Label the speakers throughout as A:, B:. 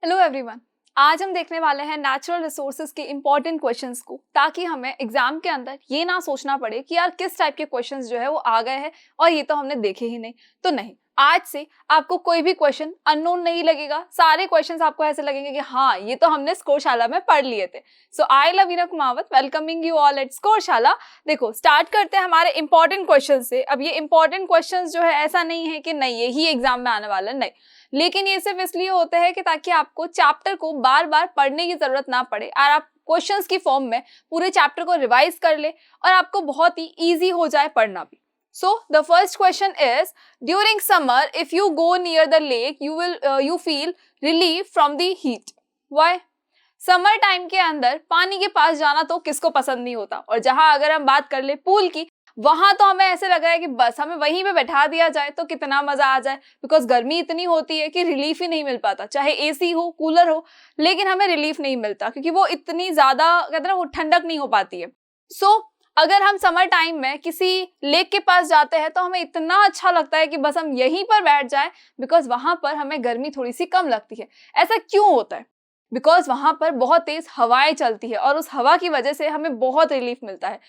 A: Hello everyone, आज हम देखने वाले हैं नेचुरल रिसोर्सेज के इंपॉर्टेंट क्वेश्चंस को, ताकि हमें एग्जाम के अंदर ये ना सोचना पड़े कि यार किस टाइप के क्वेश्चंस जो है वो आ गए हैं और ये तो हमने देखे ही नहीं। तो नहीं, आज से आपको कोई भी क्वेश्चन अननोन नहीं लगेगा। सारे क्वेश्चंस आपको ऐसे लगेंगे कि हाँ ये तो हमने स्कोरशाला में पढ़ लिए थे। So I Lavina Kumawat welcoming you all at Scoreshala. देखो, स्टार्ट करते हैं हमारे इंपॉर्टेंट क्वेश्चन से। अब ये इंपॉर्टेंट क्वेश्चन जो है ऐसा नहीं है कि नहीं यही एग्जाम में आने वाला, नहीं, लेकिन ये सिर्फ इसलिए होते हैं कि ताकि आपको चैप्टर को बार बार पढ़ने की जरूरत ना पड़े और आप क्वेश्चंस की फॉर्म में पूरे चैप्टर को रिवाइज कर ले और आपको बहुत ही इजी हो जाए पढ़ना भी। So the first question is, during summer if you go near the lake you feel relief from the heat. Why? Summer time के अंदर पानी के पास जाना तो किसको पसंद नहीं होता, और जहां अगर हम बात कर ले पूल की, वहां तो हमें ऐसे लग रहा है कि बस हमें वहीं पे बैठा दिया जाए तो कितना मजा आ जाए, बिकॉज गर्मी इतनी होती है कि रिलीफ ही नहीं मिल पाता। चाहे एसी हो, कूलर हो, लेकिन हमें रिलीफ नहीं मिलता क्योंकि वो इतनी ज्यादा कहते हैं वो ठंडक नहीं हो पाती है। सो अगर हम समर टाइम में किसी लेक के पास जाते हैं तो हमें इतना अच्छा लगता है कि बस हम यहीं पर बैठ जाएं, बिकॉज वहां पर हमें गर्मी थोड़ी सी कम लगती है। ऐसा क्यों होता है? बिकॉज वहां पर बहुत तेज हवाएं चलती है और उस हवा की वजह से हमें बहुत रिलीफ मिलता है।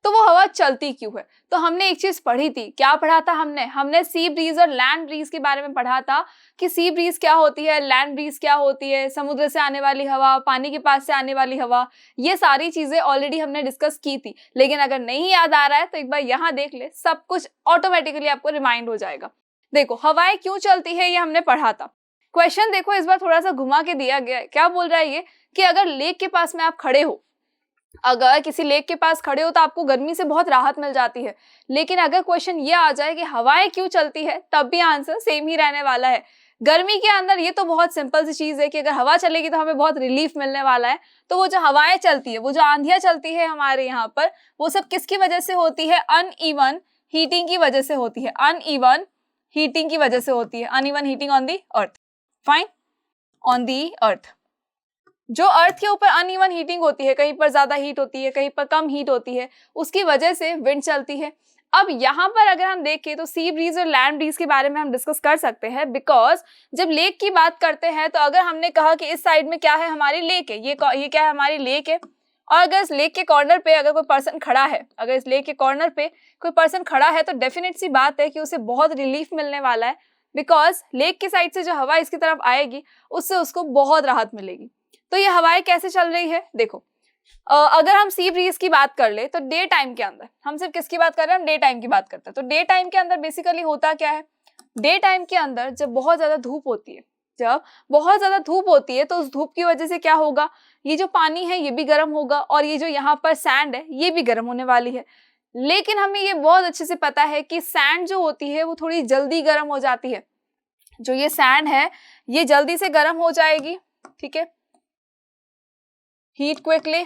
A: तो वो हवा चलती क्यों है? तो हमने एक चीज पढ़ी थी। क्या पढ़ा था हमने सी ब्रीज और लैंड ब्रीज के बारे में पढ़ा था कि सी ब्रीज क्या होती है, लैंड ब्रीज क्या होती है, समुद्र से आने वाली हवा, पानी के पास से आने वाली हवा। ये सारी चीजें ऑलरेडी हमने डिस्कस की थी, लेकिन अगर नहीं याद आ रहा है तो एक बार यहाँ देख ले, सब कुछ ऑटोमेटिकली आपको रिमाइंड हो जाएगा। देखो, हवाएं क्यों चलती है ये हमने पढ़ा था। क्वेश्चन देखो इस बार थोड़ा सा घुमा के दिया गया है। क्या बोल रहा है ये कि अगर लेक के पास में आप खड़े हो, अगर किसी लेक के पास खड़े हो तो आपको गर्मी से बहुत राहत मिल जाती है। लेकिन अगर क्वेश्चन ये आ जाए कि हवाएं क्यों चलती है, तब भी आंसर सेम ही रहने वाला है। गर्मी के अंदर ये तो बहुत सिंपल सी चीज है कि अगर हवा चलेगी तो हमें बहुत रिलीफ मिलने वाला है। तो वो जो हवाएं चलती है, वो जो आंधियां चलती है हमारे यहाँ पर, वो सब किसकी वजह से होती है? अनइवन हीटिंग की वजह से होती है। अनइवन हीटिंग की वजह से होती है। Uneven heating on the earth. Fine, on the earth. जो अर्थ के ऊपर अनइवन हीटिंग होती है, कहीं पर ज्यादा हीट होती है, कहीं पर कम हीट होती है, उसकी वजह से विंड चलती है। अब यहाँ पर अगर हम देखें तो सी ब्रीज और लैंड ब्रीज के बारे में हम डिस्कस कर सकते हैं, बिकॉज जब लेक की बात करते हैं तो अगर हमने कहा कि इस साइड में क्या है, हमारी लेक है, ये क्या है, हमारी लेक है, और अगर इस लेक के कॉर्नर पे अगर कोई पर्सन खड़ा है, अगर इस लेक के कॉर्नर पे कोई पर्सन खड़ा है, तो डेफिनेट सी बात है कि उसे बहुत रिलीफ मिलने वाला है, बिकॉज लेक की साइड से जो हवा इसकी तरफ आएगी उससे उसको बहुत राहत मिलेगी। तो ये हवाएं कैसे चल रही है? देखो, अगर हम सी ब्रीज की बात कर ले तो डे टाइम के अंदर, हम सिर्फ किसकी बात कर रहे हैं? हम डे टाइम की बात करते हैं। तो डे टाइम के अंदर बेसिकली होता क्या है? डे टाइम के अंदर जब बहुत ज्यादा धूप होती है, तो उस धूप की वजह से क्या होगा? ये जो पानी है ये भी गर्म होगा और ये जो यहाँ पर सैंड है ये भी गर्म होने वाली है। लेकिन हमें ये बहुत अच्छे से पता है कि सैंड जो होती है वो थोड़ी जल्दी गर्म हो जाती है। जो ये सैंड है ये जल्दी से गर्म हो जाएगी, ठीक है, हीट क्विकली,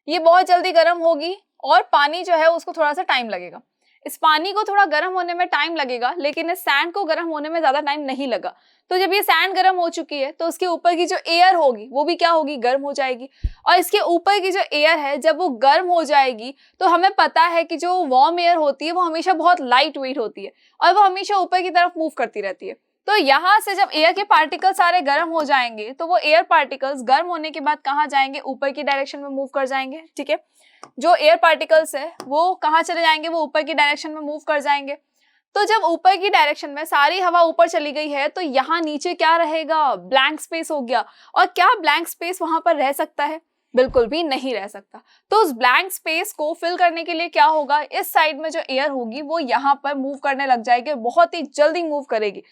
A: ये बहुत जल्दी गर्म होगी, और पानी जो है उसको थोड़ा सा टाइम लगेगा। इस पानी को थोड़ा गर्म होने में टाइम लगेगा, लेकिन इस सैंड को गर्म होने में ज्यादा टाइम नहीं लगा। तो जब ये सैंड गर्म हो चुकी है तो उसके ऊपर की जो एयर होगी वो भी क्या होगी? गर्म हो जाएगी। और इसके ऊपर की जो एयर है जब वो गर्म हो जाएगी तो हमें पता है कि जो वार्म एयर होती है वो हमेशा बहुत लाइट वेट होती है और वो हमेशा ऊपर की तरफ मूव करती रहती है। तो यहाँ से जब एयर के पार्टिकल्स सारे गर्म हो जाएंगे तो वो एयर पार्टिकल्स गर्म होने के बाद कहाँ जाएंगे? ऊपर की डायरेक्शन में मूव कर जाएंगे, ठीक है। जो एयर पार्टिकल्स है वो कहाँ चले जाएंगे? वो ऊपर की डायरेक्शन में मूव कर जाएंगे। तो जब ऊपर की डायरेक्शन में सारी हवा ऊपर चली गई है तो यहाँ नीचे क्या रहेगा? ब्लैंक स्पेस हो गया। और क्या ब्लैंक स्पेस वहां पर रह सकता है? बिल्कुल भी नहीं रह सकता। तो उस ब्लैंक स्पेस को फिल करने के लिए क्या होगा? इस साइड में जो एयर होगी वो यहाँ पर मूव करने लग जाएगी, बहुत ही जल्दी मूव करेगी।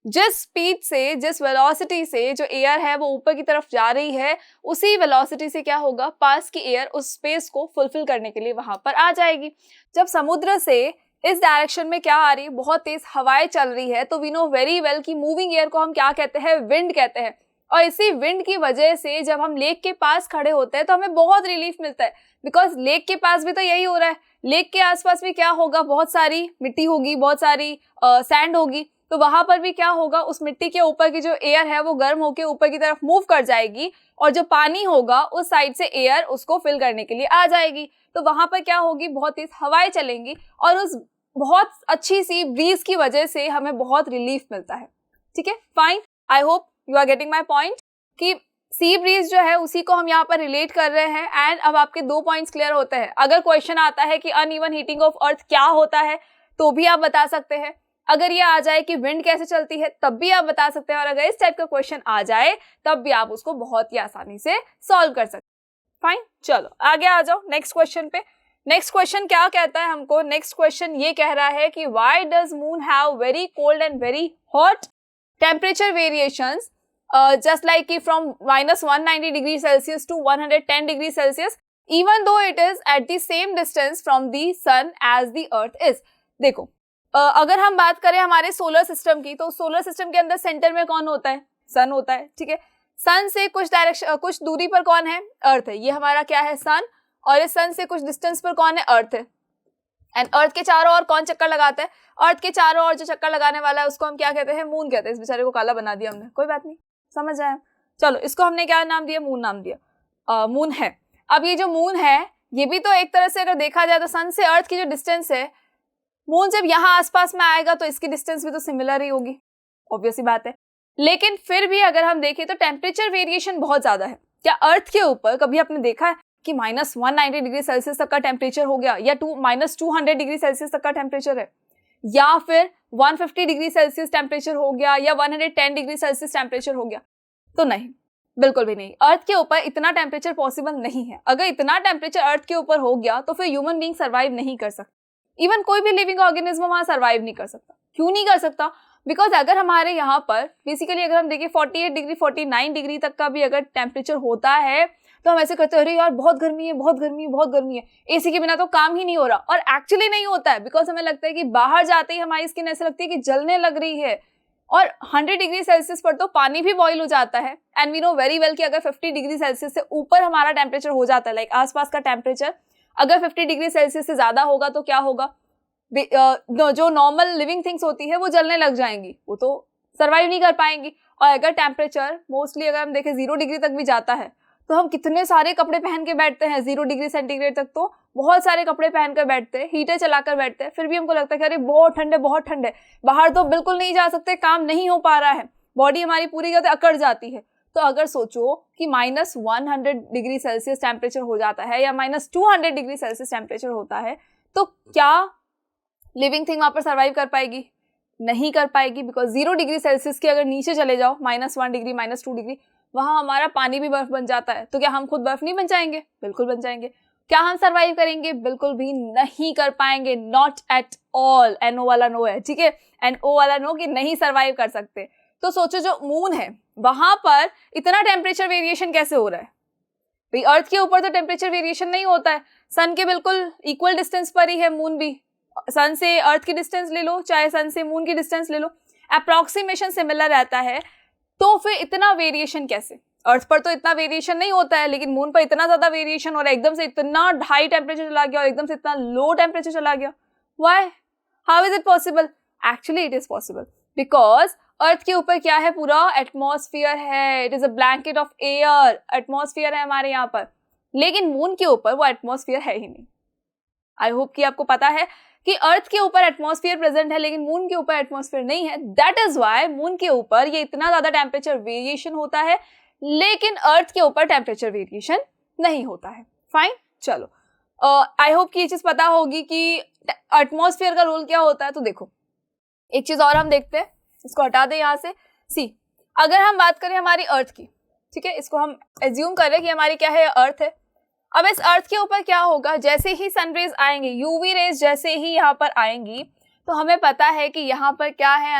A: जिस स्पीड से, जिस वेलोसिटी से जो एयर है वो ऊपर की तरफ जा रही है, उसी वेलोसिटी से क्या होगा? पास की एयर उस स्पेस को फुलफिल करने के लिए वहां पर आ जाएगी। जब समुद्र से इस डायरेक्शन में क्या आ रही है? बहुत तेज हवाएं चल रही है, तो वी नो वेरी वेल कि मूविंग एयर को हम क्या कहते हैं? विंड कहते हैं। और इसी विंड की वजह से जब हम लेक के पास खड़े होते हैं तो हमें बहुत रिलीफ मिलता है, बिकॉज लेक के पास भी तो यही हो रहा है। लेक के आसपास भी क्या होगा? बहुत सारी मिट्टी होगी, बहुत सारी सैंड होगी, तो वहां पर भी क्या होगा? उस मिट्टी के ऊपर की जो एयर है वो गर्म होकर ऊपर की तरफ मूव कर जाएगी, और जो पानी होगा उस साइड से एयर उसको फिल करने के लिए आ जाएगी। तो वहां पर क्या होगी? बहुत तेज हवाएं चलेंगी और उस बहुत अच्छी सी ब्रीज की वजह से हमें बहुत रिलीफ मिलता है, ठीक है, fine. I hope you are getting my point. कि सी ब्रीज जो है उसी को हम यहाँ पर रिलेट कर रहे हैं। एंड अब आपके 2 पॉइंट्स क्लियर होते हैं। अगर क्वेश्चन आता है कि अनइवन हीटिंग ऑफ अर्थ क्या होता है तो भी आप बता सकते हैं। अगर ये आ जाए कि विंड कैसे चलती है तब भी आप बता सकते हैं। और अगर इस टाइप का क्वेश्चन आ जाए तब भी आप उसको बहुत ही आसानी से सॉल्व कर सकते हैं। फाइन, चलो आगे आ जाओ नेक्स्ट क्वेश्चन पे। नेक्स्ट क्वेश्चन क्या कहता है हमको? नेक्स्ट क्वेश्चन ये कह रहा है कि why does moon have very cold and very hot temperature variations just like from -190 degrees Celsius to 110 degrees Celsius, even though it is at the same distance from the sun as the earth is। देखो अगर हम बात करें हमारे solar system की, तो solar system के अंदर सेंटर में कौन होता है? सन होता है, ठीक है। सन से कुछ दूरी पर कौन है? अर्थ है। ये हमारा क्या है? सन। और इस सन से कुछ डिस्टेंस पर कौन है? अर्थ है। एंड अर्थ के चारों ओर कौन चक्कर लगाता है? अर्थ के चारों ओर जो चक्कर लगाने वाला है उसको हम क्या कहते हैं? मून कहते हैं। इस बेचारे को काला बना दिया हमने, कोई बात नहीं, समझ आया। चलो इसको हमने क्या नाम दिया? मून नाम दिया। मून है। अब ये जो मून है ये भी तो एक तरह से अगर देखा जाए तो सन से अर्थ की जो डिस्टेंस है, मून जब यहाँ आसपास में आएगा तो इसकी डिस्टेंस भी तो सिमिलर ही होगी, ऑब्वियस ही बात है। लेकिन फिर भी अगर हम देखें तो टेम्परेचर वेरिएशन बहुत ज्यादा है। क्या अर्थ के ऊपर कभी आपने देखा है कि -190 डिग्री सेल्सियस तक का टेम्परेचर हो गया, या -200 डिग्री सेल्सियस तक का टेम्परेचर है, या फिर 150 डिग्री सेल्सियस टेम्परेचर हो गया, या 110 डिग्री सेल्सियस टेम्परेचर हो गया? तो नहीं, बिल्कुल भी नहीं। अर्थ के ऊपर इतना टेम्परेचर पॉसिबल नहीं है। अगर इतना टेम्परेचर अर्थ के ऊपर हो गया तो फिर ह्यूमन बीइंग सर्वाइव नहीं कर सकता। इवन कोई भी लिविंग ऑर्गेनिज्म वहां सर्वाइव नहीं कर सकता। क्यों नहीं कर सकता? बिकॉज अगर हमारे यहाँ पर बेसिकली अगर हम देखें 48 डिग्री 49 डिग्री तक का भी अगर टेम्परेचर होता है तो हम ऐसे कहते हैं अरे यार बहुत गर्मी है, बहुत गर्मी है, बहुत गर्मी है, एसी के बिना तो काम ही नहीं हो रहा। और एक्चुअली नहीं होता है, बिकॉज हमें लगता है कि बाहर जाते ही हमारी स्किन ऐसे लगती है कि जलने लग रही है। और 100 डिग्री सेल्सियस पर तो पानी भी बॉईल हो जाता है। And we know very well कि अगर 50 डिग्री सेल्सियस से ऊपर हमारा टेम्परेचर हो जाता है, लाइक आसपास का टेम्परेचर अगर 50 डिग्री सेल्सियस से ज्यादा होगा तो क्या होगा? जो नॉर्मल लिविंग थिंग्स होती है वो जलने लग जाएंगी, वो तो सर्वाइव नहीं कर पाएंगी। और अगर टेम्परेचर मोस्टली अगर हम देखें 0 डिग्री तक भी जाता है तो हम कितने सारे कपड़े पहन के बैठते हैं। 0 डिग्री सेंटीग्रेड तक तो बहुत सारे कपड़े पहन कर बैठते हैं, हीटर चलाकर बैठते हैं, फिर भी हमको लगता है कि अरे बहुत ठंड है, बहुत ठंड है, बाहर तो बिल्कुल नहीं जा सकते, काम नहीं हो पा रहा है, बॉडी हमारी पूरी कहते अकड़ जाती है। तो अगर सोचो कि -100 डिग्री सेल्सियस टेम्परेचर हो जाता है या -200 डिग्री सेल्सियस टेम्परेचर होता है तो क्या लिविंग थिंग वहां पर सर्वाइव कर पाएगी? नहीं कर पाएगी। बिकॉज 0 डिग्री सेल्सियस के अगर नीचे चले जाओ, -1 डिग्री, -2 डिग्री, वहां हमारा पानी भी बर्फ बन जाता है। तो क्या हम खुद बर्फ नहीं बन जाएंगे? बिल्कुल बन जाएंगे। क्या हम सर्वाइव करेंगे? बिल्कुल भी नहीं कर पाएंगे, नॉट एट ऑल। NO वाला नो है, ठीक है, NO वाला नो कि नहीं सर्वाइव कर सकते। तो सोचो जो मून है वहां पर इतना टेम्परेचर वेरिएशन कैसे हो रहा है? भाई अर्थ के ऊपर तो टेम्परेचर वेरिएशन नहीं होता है, सन के बिल्कुल इक्वल डिस्टेंस पर ही है मून भी। सन से अर्थ की डिस्टेंस ले लो, चाहे सन से मून की डिस्टेंस ले लो, अप्रॉक्सीमेशन सिमिलर रहता है। तो फिर इतना वेरिएशन कैसे? अर्थ पर तो इतना वेरिएशन नहीं होता है, लेकिन मून पर इतना ज्यादा वेरिएशन हो रहा है, एकदम से इतना हाई टेम्परेचर चला गया और एकदम से इतना लो टेम्परेचर चला गया। Why? How is it possible? Actually it is possible because अर्थ के ऊपर क्या है? पूरा एटमॉस्फेयर है, it is a blanket of air, atmosphere है हमारे यहाँ पर। लेकिन मून के ऊपर वो एटमॉस्फेयर है ही नहीं। आई होप कि आपको पता है कि अर्थ के ऊपर एटमॉस्फेयर प्रेजेंट है लेकिन मून के ऊपर एटमॉस्फेयर नहीं है। दैट इज व्हाई मून के ऊपर ये इतना ज्यादा टेम्परेचर वेरिएशन होता है लेकिन अर्थ के ऊपर टेम्परेचर वेरिएशन नहीं होता है। फाइन, चलो आई होप कि ये चीज पता होगी कि एटमॉस्फेयर का रोल क्या होता है। तो देखो एक चीज और हम देखते हैं, इसको हटा दे यहाँ से। सी, अगर हम बात करें हमारी अर्थ की, ठीक है, इसको हम एज्यूम करें कि हमारी क्या है? अर्थ है। अब इस अर्थ के ऊपर क्या होगा? जैसे ही सनरेज आएंगे, यूवी रेज जैसे ही यहाँ पर आएंगी तो हमें पता है कि यहाँ पर क्या है?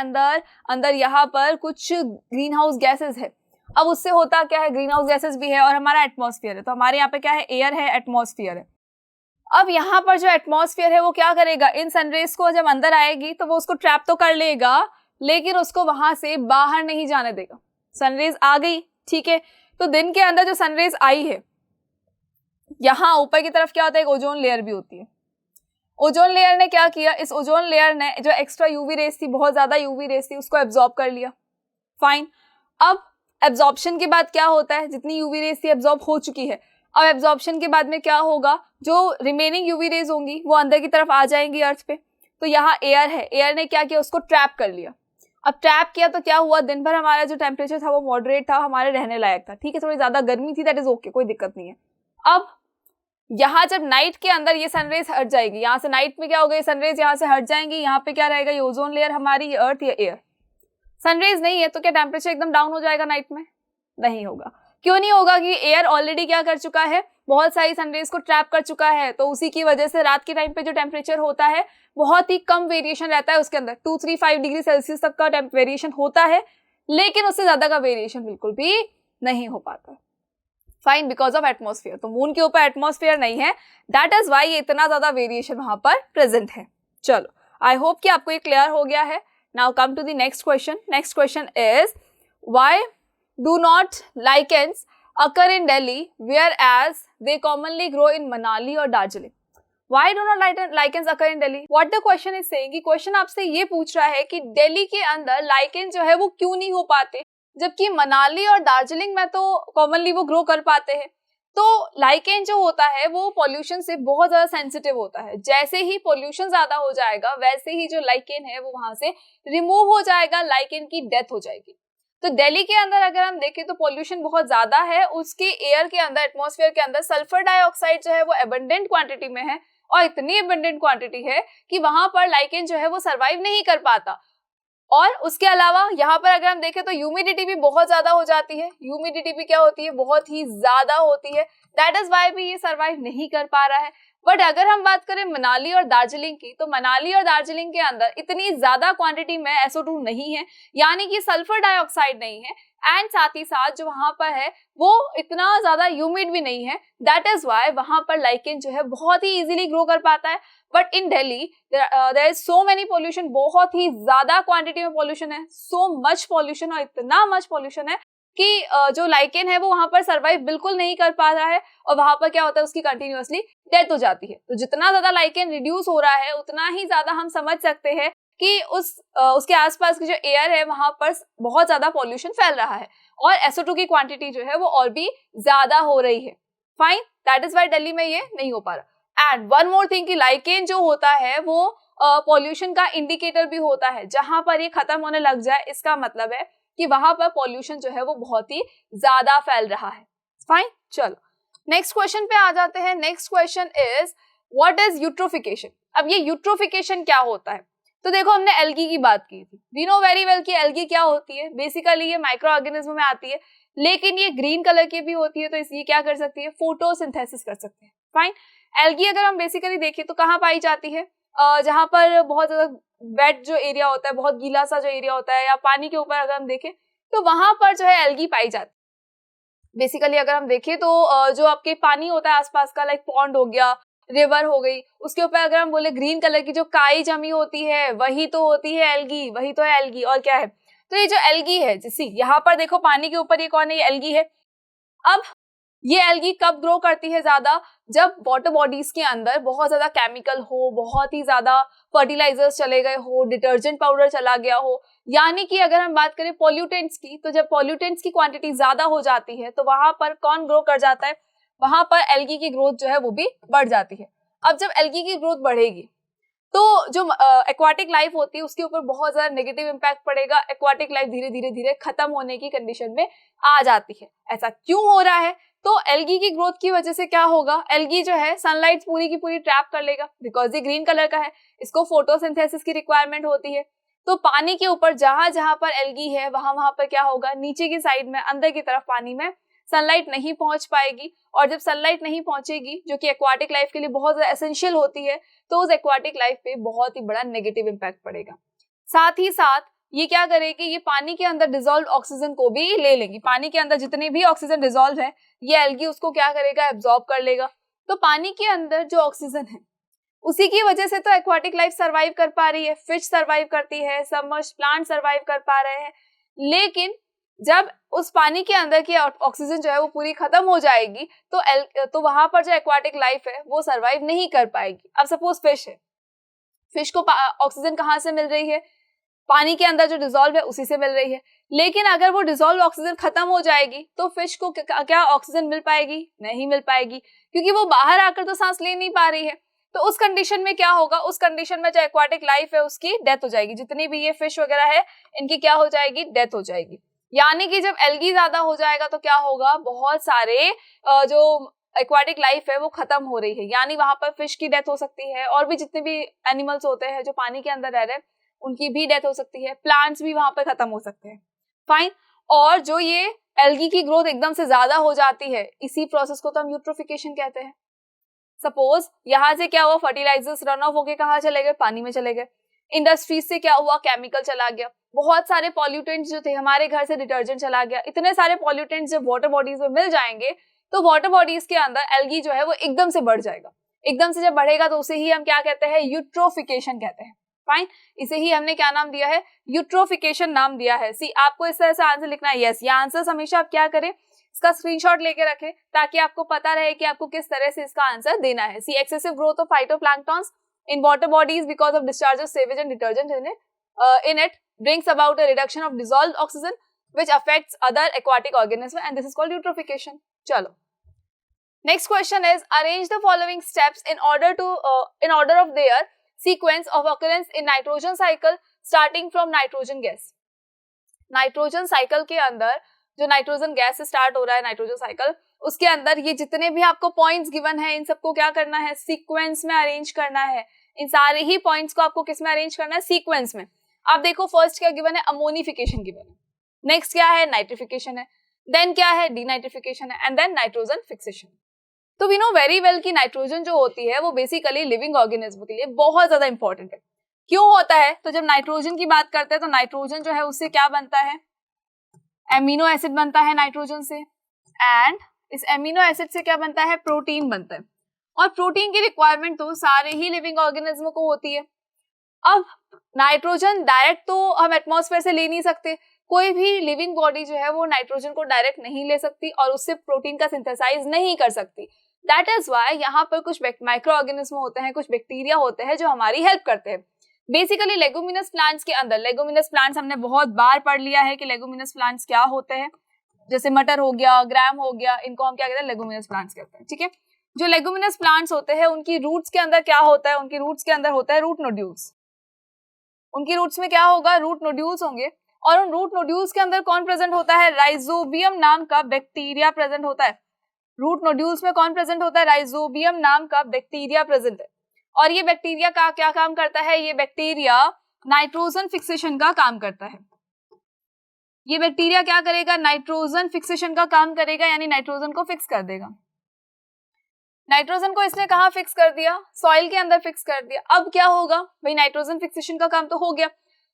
A: अंदर यहाँ पर कुछ ग्रीन हाउस गैसेज है। अब उससे होता क्या है? ग्रीन हाउस गैसेज भी है और हमारा एटमॉस्फेयर है। तो हमारे यहाँ पे क्या है? एयर है, एटमॉस्फेयर है। अब यहाँ पर जो एटमॉस्फेयर है वो क्या करेगा? इन सनरेज को जब अंदर आएगी तो वो उसको ट्रैप तो कर लेगा लेकिन उसको वहां से बाहर नहीं जाने देगा। सनरेज आ गई, ठीक है, तो दिन के अंदर जो सनरेज आई है, यहाँ ऊपर की तरफ क्या होता है? एक ओजोन लेयर भी होती है। ओजोन लेयर ने क्या किया? इस ओजोन लेयर ने जो एक्स्ट्रा यूवी रेस थी, बहुत ज्यादा यूवी रेस थी, उसको एब्जॉर्ब कर लिया। फाइन, अब एब्जॉर्प्शन के बाद क्या होता है? जितनी यूवी रेस थी एब्जॉर्ब हो चुकी है। अब एब्जॉर्प्शन के बाद में क्या होगा? जो रिमेनिंग यूवी रेज होंगी वो अंदर की तरफ आ जाएंगी अर्थ पे। तो यहाँ एयर है, एयर ने क्या किया? उसको ट्रैप कर लिया। अब ट्रैप किया तो क्या हुआ, दिन भर हमारा जो टेम्परेचर था वो मॉडरेट था, हमारे रहने लायक था, ठीक है, थोड़ी ज्यादा गर्मी थी, दैट इज ओके, कोई दिक्कत नहीं है। अब यहाँ जब नाइट के अंदर ये सनरेज हट जाएगी, यहाँ से नाइट में क्या होगा, ये सनरेज यहाँ से हट जाएंगी, यहाँ पे क्या रहेगा, ये ओजोन लेयर हमारी, ये अर्थ या एयर। सनरेज नहीं है तो क्या टेम्परेचर एकदम डाउन हो जाएगा नाइट में? नहीं होगा। क्यों नहीं होगा? कि एयर ऑलरेडी क्या कर चुका है, बहुत सारी सनरेज को ट्रैप कर चुका है, तो उसी की वजह से रात के टाइम पे जो टेम्परेचर होता है बहुत ही कम वेरिएशन रहता है उसके अंदर, 2-3-5 डिग्री सेल्सियस तक का वेरिएशन होता है, लेकिन उससे ज्यादा का वेरिएशन बिल्कुल भी नहीं हो पाता है। Fine, because of atmosphere. तो मून के ऊपर एटमॉस्फेयर नहीं है, दैट इज वाई ये इतना ज्यादा वेरिएशन वहां पर प्रेजेंट है। चलो, आई होप कि आपको ये क्लियर हो गया है। Now come to the next question. Next question is why do not lichens occur in Delhi whereas they commonly grow in Manali or Darjeeling? Why do not lichens occur in Delhi? What the question is saying कि question आपसे ये पूछ रहा है कि दिल्ली के अंदर lichen जो है वो क्यों नहीं हो पाते, जबकि मनाली और दार्जिलिंग में तो कॉमनली वो ग्रो कर पाते हैं। तो लाइकेन जो होता है वो पॉल्यूशन से बहुत ज्यादा सेंसिटिव होता है, जैसे ही पॉल्यूशन ज्यादा हो जाएगा वैसे ही जो लाइकेन है वो वहां से रिमूव हो जाएगा, लाइकेन की डेथ हो जाएगी। तो दिल्ली के अंदर अगर हम देखें तो पॉल्यूशन बहुत ज्यादा है, उसके एयर के अंदर, एटमॉस्फेयर के अंदर सल्फर डाइऑक्साइड जो है वो एबंडेंट क्वांटिटी में है, और इतनी एबंडेंट क्वांटिटी है कि वहां पर लाइकेन जो है वो सर्वाइव नहीं कर पाता। और उसके अलावा यहाँ पर अगर हम देखें तो ह्यूमिडिटी भी बहुत ज्यादा हो जाती है, ह्यूमिडिटी भी क्या होती है, बहुत ही ज्यादा होती है, दैट इज वाई भी ये सर्वाइव नहीं कर पा रहा है। बट अगर हम बात करें मनाली और दार्जिलिंग की, तो मनाली और दार्जिलिंग के अंदर इतनी ज्यादा क्वांटिटी में SO2 नहीं है, यानी कि सल्फर डाइऑक्साइड नहीं है, एंड साथ ही साथ जो वहां पर है वो इतना ज्यादा ह्यूमिड भी नहीं है, दैट इज वाई वहां पर लाइकेन जो है बहुत ही इजीली ग्रो कर पाता है। But in Delhi there is so many pollution, बहुत ही ज्यादा क्वांटिटी में पॉल्यूशन है, सो मच पॉल्यूशन, और इतना मच पॉल्यूशन है कि जो लाइकेन है वो वहां पर सर्वाइव बिल्कुल नहीं कर पा रहा है, और वहां पर क्या होता है, उसकी कंटिन्यूअसली डेथ हो जाती है। तो जितना ज्यादा लाइकेन रिड्यूस हो रहा है उतना ही ज्यादा हम समझ सकते हैं कि उसके आसपास की जो एयर है वहां पर बहुत ज्यादा पॉल्यूशन फैल रहा है, और SO2 की क्वांटिटी जो है वो और भी ज्यादा हो रही है। Fine, that is why Delhi में ये नहीं हो पा रहा। एंड वन मोर थिंग कि लाइकेन जो होता है वो पॉल्यूशन का इंडिकेटर भी होता है, जहां पर ये खत्म होने लग जाए इसका मतलब है कि वहां पर पॉल्यूशन जो है वो बहुत ही ज्यादा फैल रहा है। फाइन, चलो नेक्स्ट क्वेश्चन पे आ जाते हैं। Next question is what is eutrophication. अब ये यूट्रोफिकेशन क्या होता है? तो देखो, हमने एल्गी की बात की थी, वी नो वेरी वेल कि एल्गी क्या होती है। बेसिकली ये माइक्रो ऑर्गेनिज्म में आती है, लेकिन ये ग्रीन कलर की भी होती है, तो इसलिए क्या कर सकती है, फोटोसिंथेसिस कर सकते हैं। फाइन, एल्गी अगर हम बेसिकली देखें तो कहाँ पाई जाती है, जहां पर बहुत ज्यादा वेट जो एरिया होता है, बहुत गीला सा जो एरिया होता है, या पानी के ऊपर अगर हम देखें तो वहां पर जो है एल्गी पाई जाती है। बेसिकली अगर हम देखें तो जो आपके पानी होता है आसपास का, लाइक पॉन्ड हो गया, रिवर हो गई, उसके ऊपर अगर हम बोले ग्रीन कलर की जो काई जमी होती है वही तो होती है एल्गी, वही तो है एल्गी। और क्या है, तो ये जो एल्गी है, जैसे यहाँ पर देखो पानी के ऊपर ये कौन है, ये एल्गी है। अब ये एल्गी कब ग्रो करती है ज्यादा, जब वाटर बॉडीज के अंदर बहुत ज्यादा केमिकल हो, बहुत ही ज्यादा फर्टिलाइजर्स चले गए हो, डिटर्जेंट पाउडर चला गया हो, यानी कि अगर हम बात करें पॉल्यूटेंट्स की, तो जब पॉल्यूटेंट्स की क्वांटिटी ज्यादा हो जाती है तो वहां पर कौन ग्रो कर जाता है, वहां पर एल्गी की ग्रोथ जो है वो भी बढ़ जाती है। अब जब एल्गी की ग्रोथ बढ़ेगी तो जो एक्वाटिक लाइफ होती है उसके ऊपर बहुत ज्यादा नेगेटिव इंपैक्ट पड़ेगा, एक्वाटिक लाइफ धीरे धीरे धीरे खत्म होने की कंडीशन में आ जाती है। ऐसा क्यों हो रहा है, तो एल्गी की ग्रोथ की वजह से क्या होगा, एल्गी जो है सनलाइट पूरी की पूरी ट्रैप कर लेगा, बिकॉज ये ग्रीन कलर का है, इसको फोटोसिंथेसिस की रिक्वायरमेंट होती है। तो पानी के ऊपर जहां जहां पर एल्गी है वहां पर क्या होगा, नीचे की साइड में, अंदर की तरफ पानी में सनलाइट नहीं पहुंच पाएगी, और जब सनलाइट नहीं पहुंचेगी, जो कि एक्वाटिक लाइफ के लिए बहुत ज्यादा एसेंशियल होती है, तो उस एक्वाटिक लाइफ पे बहुत ही बड़ा नेगेटिव इंपैक्ट पड़ेगा। साथ ही साथ ये क्या करेगी, ये पानी के अंदर डिसॉल्व ऑक्सीजन को भी ले लेगी, पानी के अंदर जितने भी ऑक्सीजन डिसॉल्व है ये एल्गी उसको क्या करेगा, एब्जॉर्ब कर लेगा। तो पानी के अंदर जो ऑक्सीजन है उसी की वजह से तो एक्वाटिक लाइफ सर्वाइव कर पा रही है, फिश सर्वाइव करती है, सबमर्ज्ड प्लांट सर्वाइव कर पा रहे हैं। लेकिन जब उस पानी के अंदर की ऑक्सीजन जो है वो पूरी खत्म हो जाएगी तो वहां पर जो एक्वाटिक लाइफ है वो सर्वाइव नहीं कर पाएगी। अब सपोज फिश है, फिश को ऑक्सीजन कहाँ से मिल रही है, पानी के अंदर जो डिसॉल्व है उसी से मिल रही है। लेकिन अगर वो डिसॉल्व ऑक्सीजन खत्म हो जाएगी तो फिश को क्या ऑक्सीजन मिल पाएगी, नहीं मिल पाएगी, क्योंकि वो बाहर आकर तो सांस ले नहीं पा रही है। तो उस कंडीशन में क्या होगा, उस कंडीशन में जो एक्वाटिक लाइफ है उसकी डेथ हो जाएगी, जितनी भी ये फिश वगैरह है इनकी क्या हो जाएगी, डेथ हो जाएगी। यानी कि जब एल्गी ज्यादा हो जाएगा तो क्या होगा, बहुत सारे जो एक्वाटिक लाइफ है वो खत्म हो रही है, यानी वहां पर फिश की डेथ हो सकती है, और भी जितने भी एनिमल्स होते हैं जो पानी के अंदर रह रहे हैं उनकी भी डेथ हो सकती है, प्लांट्स भी वहां पर खत्म हो सकते हैं। फाइन। और जो ये एल्गी की ग्रोथ एकदम से ज्यादा हो जाती है, इसी प्रोसेस को तो हम यूट्रोफिकेशन कहते हैं। सपोज यहाँ से क्या हुआ, फर्टिलाइजर्स रन ऑफ होके कहाँ चले गए, पानी में चले गए। इंडस्ट्रीज से क्या हुआ, केमिकल चला गया। बहुत सारे पॉल्यूटेंट्स जो थे, हमारे घर से डिटर्जेंट चला गया। इतने सारे पॉल्यूटेंट्स जब वाटर बॉडीज में मिल जाएंगे तो वाटर बॉडीज के अंदर एल्गी जो है वो एकदम से बढ़ जाएगा। एकदम से जब बढ़ेगा तो उसे ही हम क्या कहते हैं, यूट्रोफिकेशन कहते हैं। फाइन। इसे ही हमने क्या नाम दिया है, यूट्रोफिकेशन नाम दिया है। सी आपको इस तरह से आंसर लिखना है। यस, ये आंसर हमेशा आप क्या करें, इसका स्क्रीनशॉट लेके रखें ताकि आपको पता रहे कि आपको किस तरह से इसका आंसर देना है। C excessive growth of phytoplanktons in water bodies because of discharge of sewage and detergent in it brings about a reduction of dissolved oxygen which affects other aquatic organisms and this is called eutrophication. Chalo. Next question is arrange the following steps in order of their sequence of occurrence in nitrogen cycle starting from nitrogen gas. Nitrogen cycle के अंदर जो nitrogen gas से start हो रहा है nitrogen cycle, उसके अंदर ये जितने भी आपको पॉइंट्स गिवन है इन सबको क्या करना है, सीक्वेंस में अरेंज करना है। इन सारे ही पॉइंट्स को आपको किस में अरेंज करना है, सीक्वेंस में। आप देखो फर्स्ट क्या गिवन है, अमोनिफिकेशन गिवन है, नेक्स्ट क्या है, नाइट्रिफिकेशन है, देन क्या है, डीनाइट्रिफिकेशन है, एंड देन नाइट्रोजन फिक्सेशन। तो वी नो वेरी वेल कि नाइट्रोजन जो होती है वो बेसिकली लिविंग ऑर्गेनिज्म के लिए बहुत ज्यादा इंपॉर्टेंट है। क्यों होता है, तो जब नाइट्रोजन की बात करते हैं तो नाइट्रोजन जो है उससे क्या बनता है, एमिनो एसिड बनता है नाइट्रोजन से, एंड इस एमिनो एसिड से क्या बनता है, प्रोटीन बनता है। और प्रोटीन की रिक्वायरमेंट तो सारे ही लिविंग ऑर्गेनिज्म को होती है। अब नाइट्रोजन डायरेक्ट तो हम एटमॉस्फेयर से ले नहीं सकते, कोई भी लिविंग बॉडी जो है वो नाइट्रोजन को डायरेक्ट नहीं ले सकती और उससे प्रोटीन का सिंथेसाइज नहीं कर सकती। दैट इज वाई यहाँ पर कुछ माइक्रो ऑर्गेनिज्म होते हैं, कुछ बैक्टीरिया होते हैं जो हमारी हेल्प करते हैं। बेसिकली लेगुमिनस प्लांट्स के अंदर, लेगुमिनस प्लांट्स हमने बहुत बार पढ़ लिया है कि लेगुमिनस प्लांट्स क्या होते हैं, जैसे मटर हो गया, ग्राम हो गया, इनको हम क्या कहते हैं, लेगुमिनस प्लांट्स कहते हैं। ठीक है, जो लेगुमिनस प्लांट्स होते हैं उनकी रूट्स के अंदर क्या होता है, उनकी रूट्स के अंदर होता है रूट नोड्यूल्स। उनकी रूट्स में क्या होगा, रूट नोड्यूल्स होंगे, और उन रूट नोड्यूल्स के अंदर कौन प्रेजेंट होता है, राइजोबियम नाम का बैक्टीरिया प्रेजेंट होता है। रूट नोड्यूल्स में कौन प्रेजेंट होता है, राइजोबियम नाम का बैक्टीरिया प्रेजेंट है। और ये बैक्टीरिया का क्या काम करता है, ये बैक्टीरिया नाइट्रोजन फिक्सेशन का काम करता है। ये बैक्टीरिया क्या करेगा, नाइट्रोजन फिक्सेशन का काम करेगा, यानी नाइट्रोजन को फिक्स कर देगा। नाइट्रोजन को इसने कहाँ फिक्स कर दिया, सॉइल के अंदर फिक्स कर दिया। अब क्या होगा भाई, नाइट्रोजन फिक्सेशन का काम तो हो गया।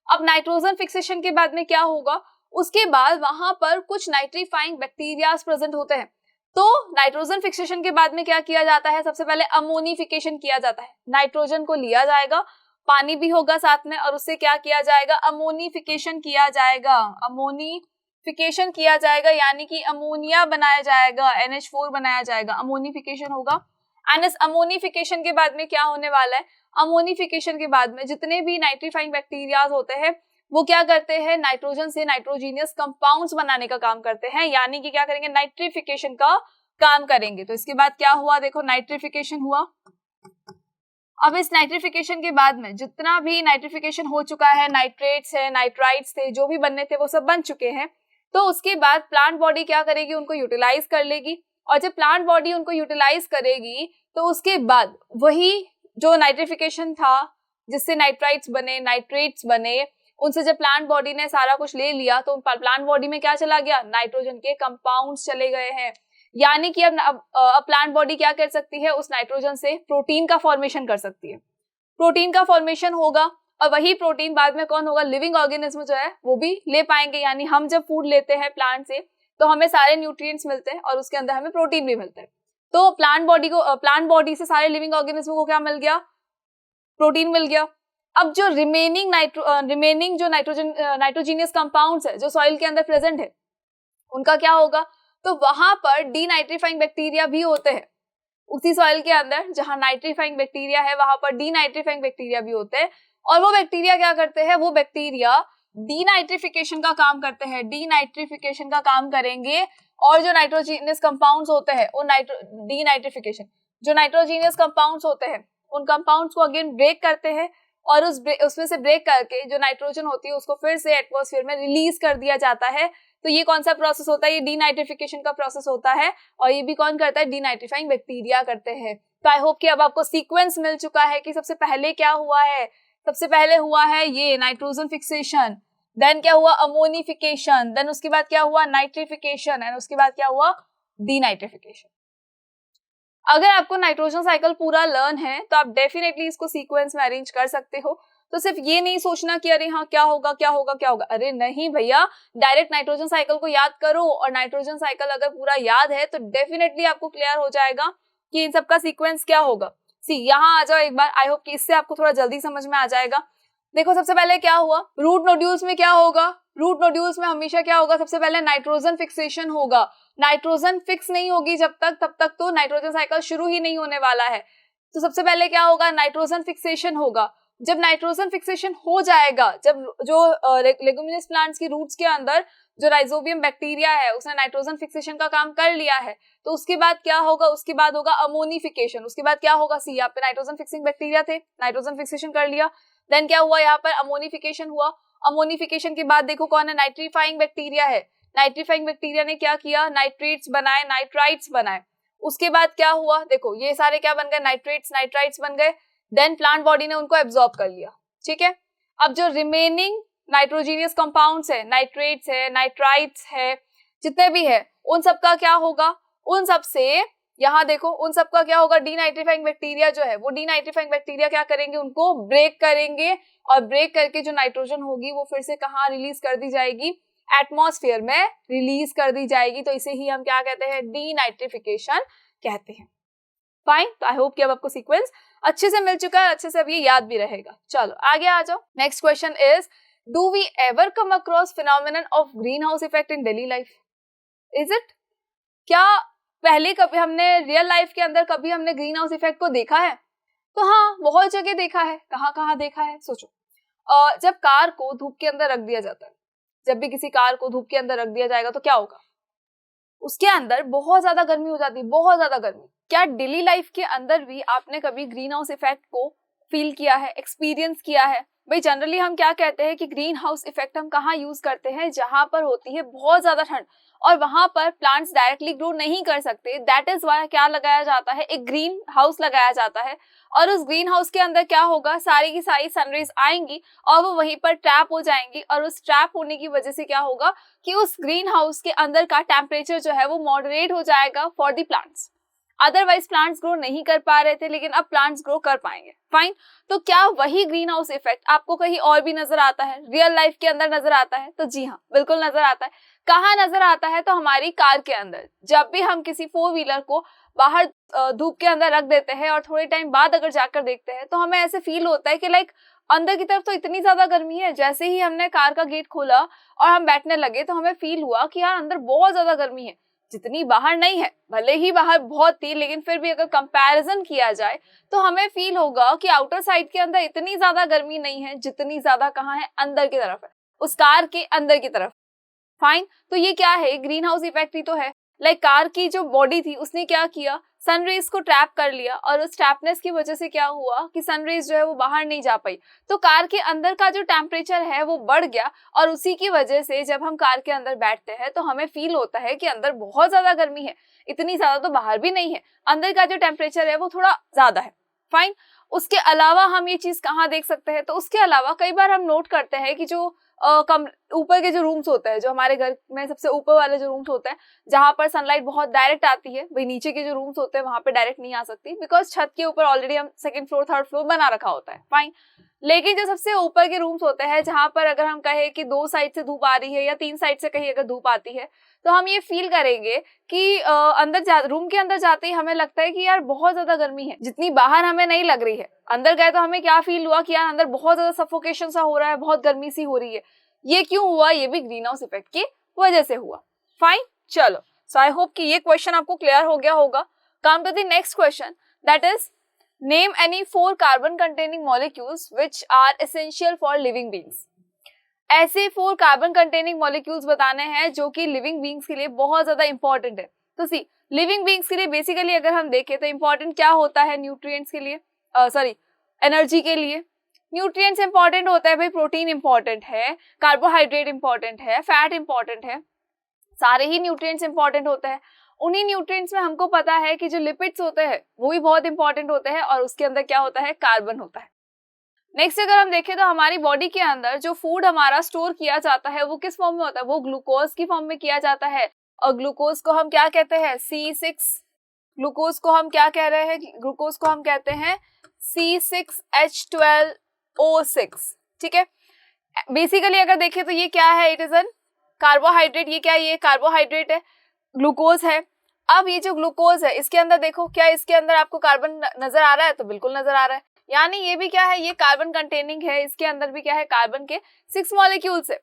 A: अब नाइट्रोजन फिक्सेशन के बाद में क्या होगा, उसके बाद वहां पर कुछ नाइट्रीफाइंग बैक्टीरिया प्रेजेंट होते हैं। तो नाइट्रोजन फिक्सेशन के बाद में क्या किया जाता है, सबसे पहले अमोनिफिकेशन किया जाता है। नाइट्रोजन को लिया जाएगा, पानी भी होगा साथ में, और उससे क्या किया जाएगा, अमोनिफिकेशन किया जाएगा। अमोनिफिकेशन किया जाएगा यानी कि अमोनिया बनाया जाएगा, NH4 बनाया जाएगा, अमोनिफिकेशन होगा। एंड इस अमोनिफिकेशन के बाद में क्या होने वाला है, अमोनिफिकेशन के बाद में जितने भी नाइट्रीफाइंग बैक्टीरियाज होते हैं वो क्या करते हैं, नाइट्रोजन से नाइट्रोजीनियस कंपाउंड्स बनाने का काम करते हैं, यानी कि क्या करेंगे, नाइट्रिफिकेशन का काम करेंगे। तो इसके बाद क्या हुआ, देखो नाइट्रिफिकेशन हुआ। अब इस नाइट्रिफिकेशन के बाद में जितना भी नाइट्रिफिकेशन हो चुका है, नाइट्रेट्स है, नाइट्राइट्स थे, जो भी बनने थे वो सब बन चुके हैं। तो उसके बाद प्लांट बॉडी क्या करेगी, उनको यूटिलाइज कर लेगी, और जब प्लांट बॉडी उनको यूटिलाइज करेगी तो उसके बाद वही जो नाइट्रिफिकेशन था जिससे नाइट्राइट्स बने, नाइट्रेट्स बने, उनसे जब प्लांट बॉडी ने सारा कुछ ले लिया तो प्लांट बॉडी में क्या चला गया, नाइट्रोजन के कंपाउंड्स चले गए हैं। यानी कि अब प्लांट बॉडी क्या कर सकती है, उस नाइट्रोजन से प्रोटीन का फॉर्मेशन कर सकती है। प्रोटीन का फॉर्मेशन होगा और वही प्रोटीन बाद में कौन होगा, लिविंग ऑर्गेनिज्म जो है वो भी ले पाएंगे। यानी हम जब फूड लेते हैं प्लांट से तो हमें सारे न्यूट्रिएंट्स मिलते हैं और उसके अंदर हमें प्रोटीन भी मिलता है। तो प्लांट बॉडी से सारे लिविंग ऑर्गेनिज्म को क्या मिल गया, प्रोटीन मिल गया। अब जो रिमेनिंग जो नाइट्रोजीनियस कंपाउंड्स है जो सॉइल के अंदर प्रेजेंट है उनका क्या होगा, तो वहां पर डीनाइट्रीफाइंग बैक्टीरिया भी होते हैं। उसी सॉइल के अंदर जहां नाइट्रीफाइंग बैक्टीरिया है वहां पर डीनाइट्रीफाइंग बैक्टीरिया भी होते हैं, और वो बैक्टीरिया क्या करते हैं, वो बैक्टीरिया डीनाइट्रिफिकेशन का काम करते हैं, डीनाइट्रिफिकेशन का काम करेंगे। और जो नाइट्रोजीनियस कंपाउंड्स होते हैं वो डीनाइट्रिफिकेशन, जो नाइट्रोजीनियस कंपाउंड्स होते हैं उन कंपाउंड्स को अगेन ब्रेक करते हैं और उसमें से ब्रेक करके जो नाइट्रोजन होती है उसको फिर से एटमॉस्फेयर में रिलीज कर दिया जाता है। तो ये कौन सा प्रोसेस होता है? ये डीनाइट्रिफिकेशन का प्रोसेस होता है और ये भी कौन करता है? डीनाइट्रिफाइंग बैक्टीरिया करते हैं। तो आई होप कि अब आपको सीक्वेंस मिल चुका है कि सबसे पहले क्या हुआ है। सबसे पहले हुआ है ये नाइट्रोजन फिक्सेशन, देन क्या हुआ? अमोनिफिकेशन, देन उसके बाद क्या हुआ? नाइट्रिफिकेशन, एंड उसके बाद क्या हुआ? डीनाइट्रिफिकेशन। अगर आपको नाइट्रोजन साइकिल पूरा लर्न है तो आप डेफिनेटली इसको सीक्वेंस में अरेंज कर सकते हो। तो सिर्फ ये नहीं सोचना कि अरे हाँ क्या होगा क्या होगा क्या होगा, अरे नहीं भैया, डायरेक्ट नाइट्रोजन साइकिल को याद करो और नाइट्रोजन साइकिल अगर पूरा याद है तो डेफिनेटली आपको क्लियर हो जाएगा कि इन सबका सीक्वेंस क्या होगा। सी यहाँ आ जाओ एक बार, आई होप कि इससे आपको थोड़ा जल्दी समझ में आ जाएगा। देखो सबसे पहले क्या हुआ, रूट नोड्यूल्स में क्या होगा? रूट नोड्यूल्स में हमेशा क्या होगा? सबसे पहले नाइट्रोजन फिक्सेशन होगा। नाइट्रोजन फिक्स नहीं होगी जब तक, तब तक तो नाइट्रोजन साइकिल शुरू ही नहीं होने वाला है। तो सबसे पहले क्या होगा? नाइट्रोजन फिक्सेशन होगा। जब नाइट्रोजन फिक्सेशन हो जाएगा, जब जो लेगुमिनस प्लांट्स की रूट्स के अंदर जो राइजोबियम बैक्टीरिया है उसने नाइट्रोजन फिक्सेशन का काम कर लिया है, तो उसके बाद क्या होगा? उसके बाद होगा अमोनिफिकेशन। उसके बाद क्या होगा? सी, यहाँ पे नाइट्रोजन फिक्सिंग बैक्टीरिया थे, नाइट्रोजन फिक्सेशन कर लिया, देन क्या हुआ? यहाँ पर अमोनिफिकेशन हुआ। अमोनिफिकेशन के बाद देखो कौन है? नाइट्रीफाइंग बैक्टीरिया है। नाइट्रीफाइंग बैक्टीरिया ने क्या किया? नाइट्रेट्स बनाए, नाइट्राइट्स बनाए। उसके बाद क्या हुआ? देखो ये सारे क्या बन गए? नाइट्रेट्स, नाइट्राइट्स बन गए। देन प्लांट बॉडी ने उनको एब्जॉर्ब कर लिया। ठीक है, अब जो रिमेनिंग नाइट्रोजीनियस कंपाउंड्स है, नाइट्रेट्स है, नाइट्राइट्स है, जितने भी है, उन सबका क्या होगा? उन सब से यहाँ देखो, उन सबका क्या होगा? डीनाइट्रीफाइंग बैक्टीरिया जो है वो डीनाइट्रीफाइंग बैक्टीरिया क्या करेंगे? उनको ब्रेक करेंगे और ब्रेक करके जो नाइट्रोजन होगी वो फिर से कहाँ रिलीज कर दी जाएगी? एटमॉस्फेयर में रिलीज कर दी जाएगी। तो इसे ही हम क्या कहते हैं? डीनाइट्रिफिकेशन कहते हैं। फाइन, तो आई होप कि अब आपको सीक्वेंस अच्छे से मिल चुका है, अच्छे से अब ये याद भी रहेगा। चलो आगे आ जाओ। Next question is, do we ever come across phenomenon of green house effect in daily life? Is it? क्या पहले कभी हमने रियल लाइफ के अंदर कभी हमने ग्रीन हाउस इफेक्ट को देखा है? तो हाँ, बहुत जगह देखा है। कहाँ कहाँ देखा है? सोचो, जब कार को धूप के अंदर रख दिया जाता है, जब भी किसी कार को धूप के अंदर रख दिया जाएगा तो क्या होगा? उसके अंदर बहुत ज्यादा गर्मी हो जाती है, बहुत ज्यादा गर्मी। क्या डेली लाइफ के अंदर भी आपने कभी ग्रीन हाउस इफेक्ट को फील किया है, एक्सपीरियंस किया है? भाई जनरली हम क्या कहते हैं कि ग्रीन हाउस इफेक्ट हम कहाँ यूज करते हैं? जहां पर होती है बहुत ज्यादा ठंड और वहां पर प्लांट्स डायरेक्टली ग्रो नहीं कर सकते। दैट इज वाई क्या लगाया जाता है? एक ग्रीन हाउस लगाया जाता है और उस ग्रीन हाउस के अंदर क्या होगा? सारी की सारी सनरेज आएंगी और वो वहीं पर ट्रैप हो जाएंगी और उस ट्रैप होने की वजह से क्या होगा कि उस ग्रीन हाउस के अंदर का टेम्परेचर जो है वो मॉडरेट हो जाएगा for the plants. Otherwise plants grow नहीं कर पा रहे थे, लेकिन अब प्लांट्स ग्रो कर पाएंगे। फाइन, तो क्या वही ग्रीन हाउस इफेक्ट आपको कहीं और भी नजर आता है? रियल लाइफ के अंदर नजर आता है? तो जी हाँ, बिल्कुल नजर आता है। कहाँ नजर आता है? तो हमारी कार के अंदर। जब भी हम किसी 4 व्हीलर को बाहर धूप के अंदर रख देते हैं और थोड़े टाइम बाद अगर जाकर देखते हैं तो हमें ऐसे फील होता है कि लाइक अंदर की तरफ तो इतनी ज्यादा गर्मी है। जैसे ही हमने कार का गेट खोला और हम बैठने लगे तो हमें फील हुआ कि यार अंदर बहुत ज्यादा गर्मी है, जितनी बाहर नहीं है। भले ही बाहर बहुत थी, लेकिन फिर भी अगर कंपैरिजन किया जाए तो हमें फील होगा कि आउटर साइड के अंदर इतनी ज्यादा गर्मी नहीं है जितनी ज्यादा कहाँ है? अंदर की तरफ है, उस कार के अंदर की तरफ। फाइन, तो ये क्या है? ग्रीन हाउस इफेक्ट ही तो है। लाइक कार की जो बॉडी थी उसने क्या किया? सनरेज को ट्रैप कर लिया और उस ट्रैपनेस की वजह से क्या हुआ कि सनरेज जो है वो बाहर नहीं जा पाई। तो कार के अंदर का जो टेम्परेचर है वो बढ़ गया और उसी की वजह से जब हम कार के अंदर बैठते हैं तो हमें फील होता है कि अंदर बहुत ज्यादा गर्मी है। इतनी ज्यादा तो बाहर भी नहीं है, अंदर का जो टेम्परेचर है वो थोड़ा ज्यादा है। फाइन, उसके अलावा हम ये चीज कहाँ देख सकते हैं? तो उसके अलावा कई बार हम नोट करते हैं कि जो ऊपर के जो रूम्स होते हैं, जो हमारे घर में सबसे ऊपर वाले जो रूम्स होते हैं जहां पर सनलाइट बहुत डायरेक्ट आती है, वही नीचे के जो रूम्स होते हैं वहां पे डायरेक्ट नहीं आ सकती, बिकॉज छत के ऊपर ऑलरेडी हम सेकंड फ्लोर थर्ड फ्लोर बना रखा होता है। फाइन, लेकिन जो सबसे ऊपर के रूम्स होते हैं जहां पर अगर हम कहें कि 2 साइड से धूप आ रही है या 3 साइड से कहीं अगर धूप आती है तो हम ये फील करेंगे कि अंदर रूम के अंदर जाते ही हमें लगता है कि यार बहुत ज्यादा गर्मी है, जितनी बाहर हमें नहीं लग रही है। अंदर गए तो हमें क्या फील हुआ कि यार अंदर बहुत ज्यादा सफोकेशन सा हो रहा है, बहुत गर्मी सी हो रही है। ये क्यों हुआ? ये भी ग्रीन हाउस इफेक्ट की वजह से हुआ। फाइन, चलो, सो आई होप कि ये क्वेश्चन आपको क्लियर हो गया होगा। Come to the next question, that is name any 4 carbon containing molecules which are essential for living beings. ऐसे 4 कार्बन कंटेनिंग मॉलिक्यूल्स बताने हैं जो कि लिविंग बीइंग्स के लिए बहुत ज्यादा इंपॉर्टेंट है। तो सी, लिविंग बीइंग्स के लिए बेसिकली अगर हम देखें तो इंपॉर्टेंट क्या होता है न्यूट्रिएंट्स के लिए? सॉरी एनर्जी के लिए। न्यूट्रिएंट्स इंपॉर्टेंट होता है भाई, प्रोटीन इंपॉर्टेंट है, कार्बोहाइड्रेट इंपॉर्टेंट है, फैट इंपॉर्टेंट है, सारे ही न्यूट्रिएंट्स इंपॉर्टेंट होते हैं। उन्हीं न्यूट्रिएंट्स में हमको पता है कि जो लिपिड्स होते हैं वो भी बहुत इंपॉर्टेंट होते हैं और उसके अंदर क्या होता है, कार्बन होता है। नेक्स्ट अगर हम देखें तो हमारी बॉडी के अंदर जो फूड हमारा स्टोर किया जाता है वो किस फॉर्म में होता है, वो ग्लूकोज की फॉर्म में किया जाता है। और ग्लूकोज को हम क्या कहते हैं, C6। ग्लूकोज को हम क्या कह रहे हैं, ग्लूकोज को हम कहते हैं C6H12O6। ठीक है, बेसिकली अगर देखें तो ये क्या है, इट इज एन कार्बोहाइड्रेट। ये क्या है, ये कार्बोहाइड्रेट है, ग्लूकोज है। अब ये जो ग्लूकोज है इसके अंदर देखो, क्या इसके अंदर आपको कार्बन नजर आ रहा है, तो बिल्कुल नजर आ रहा है, यानी ये भी क्या है, ये कार्बन कंटेनिंग है। इसके अंदर भी क्या है, कार्बन के 6 मॉलिक्यूल्स है।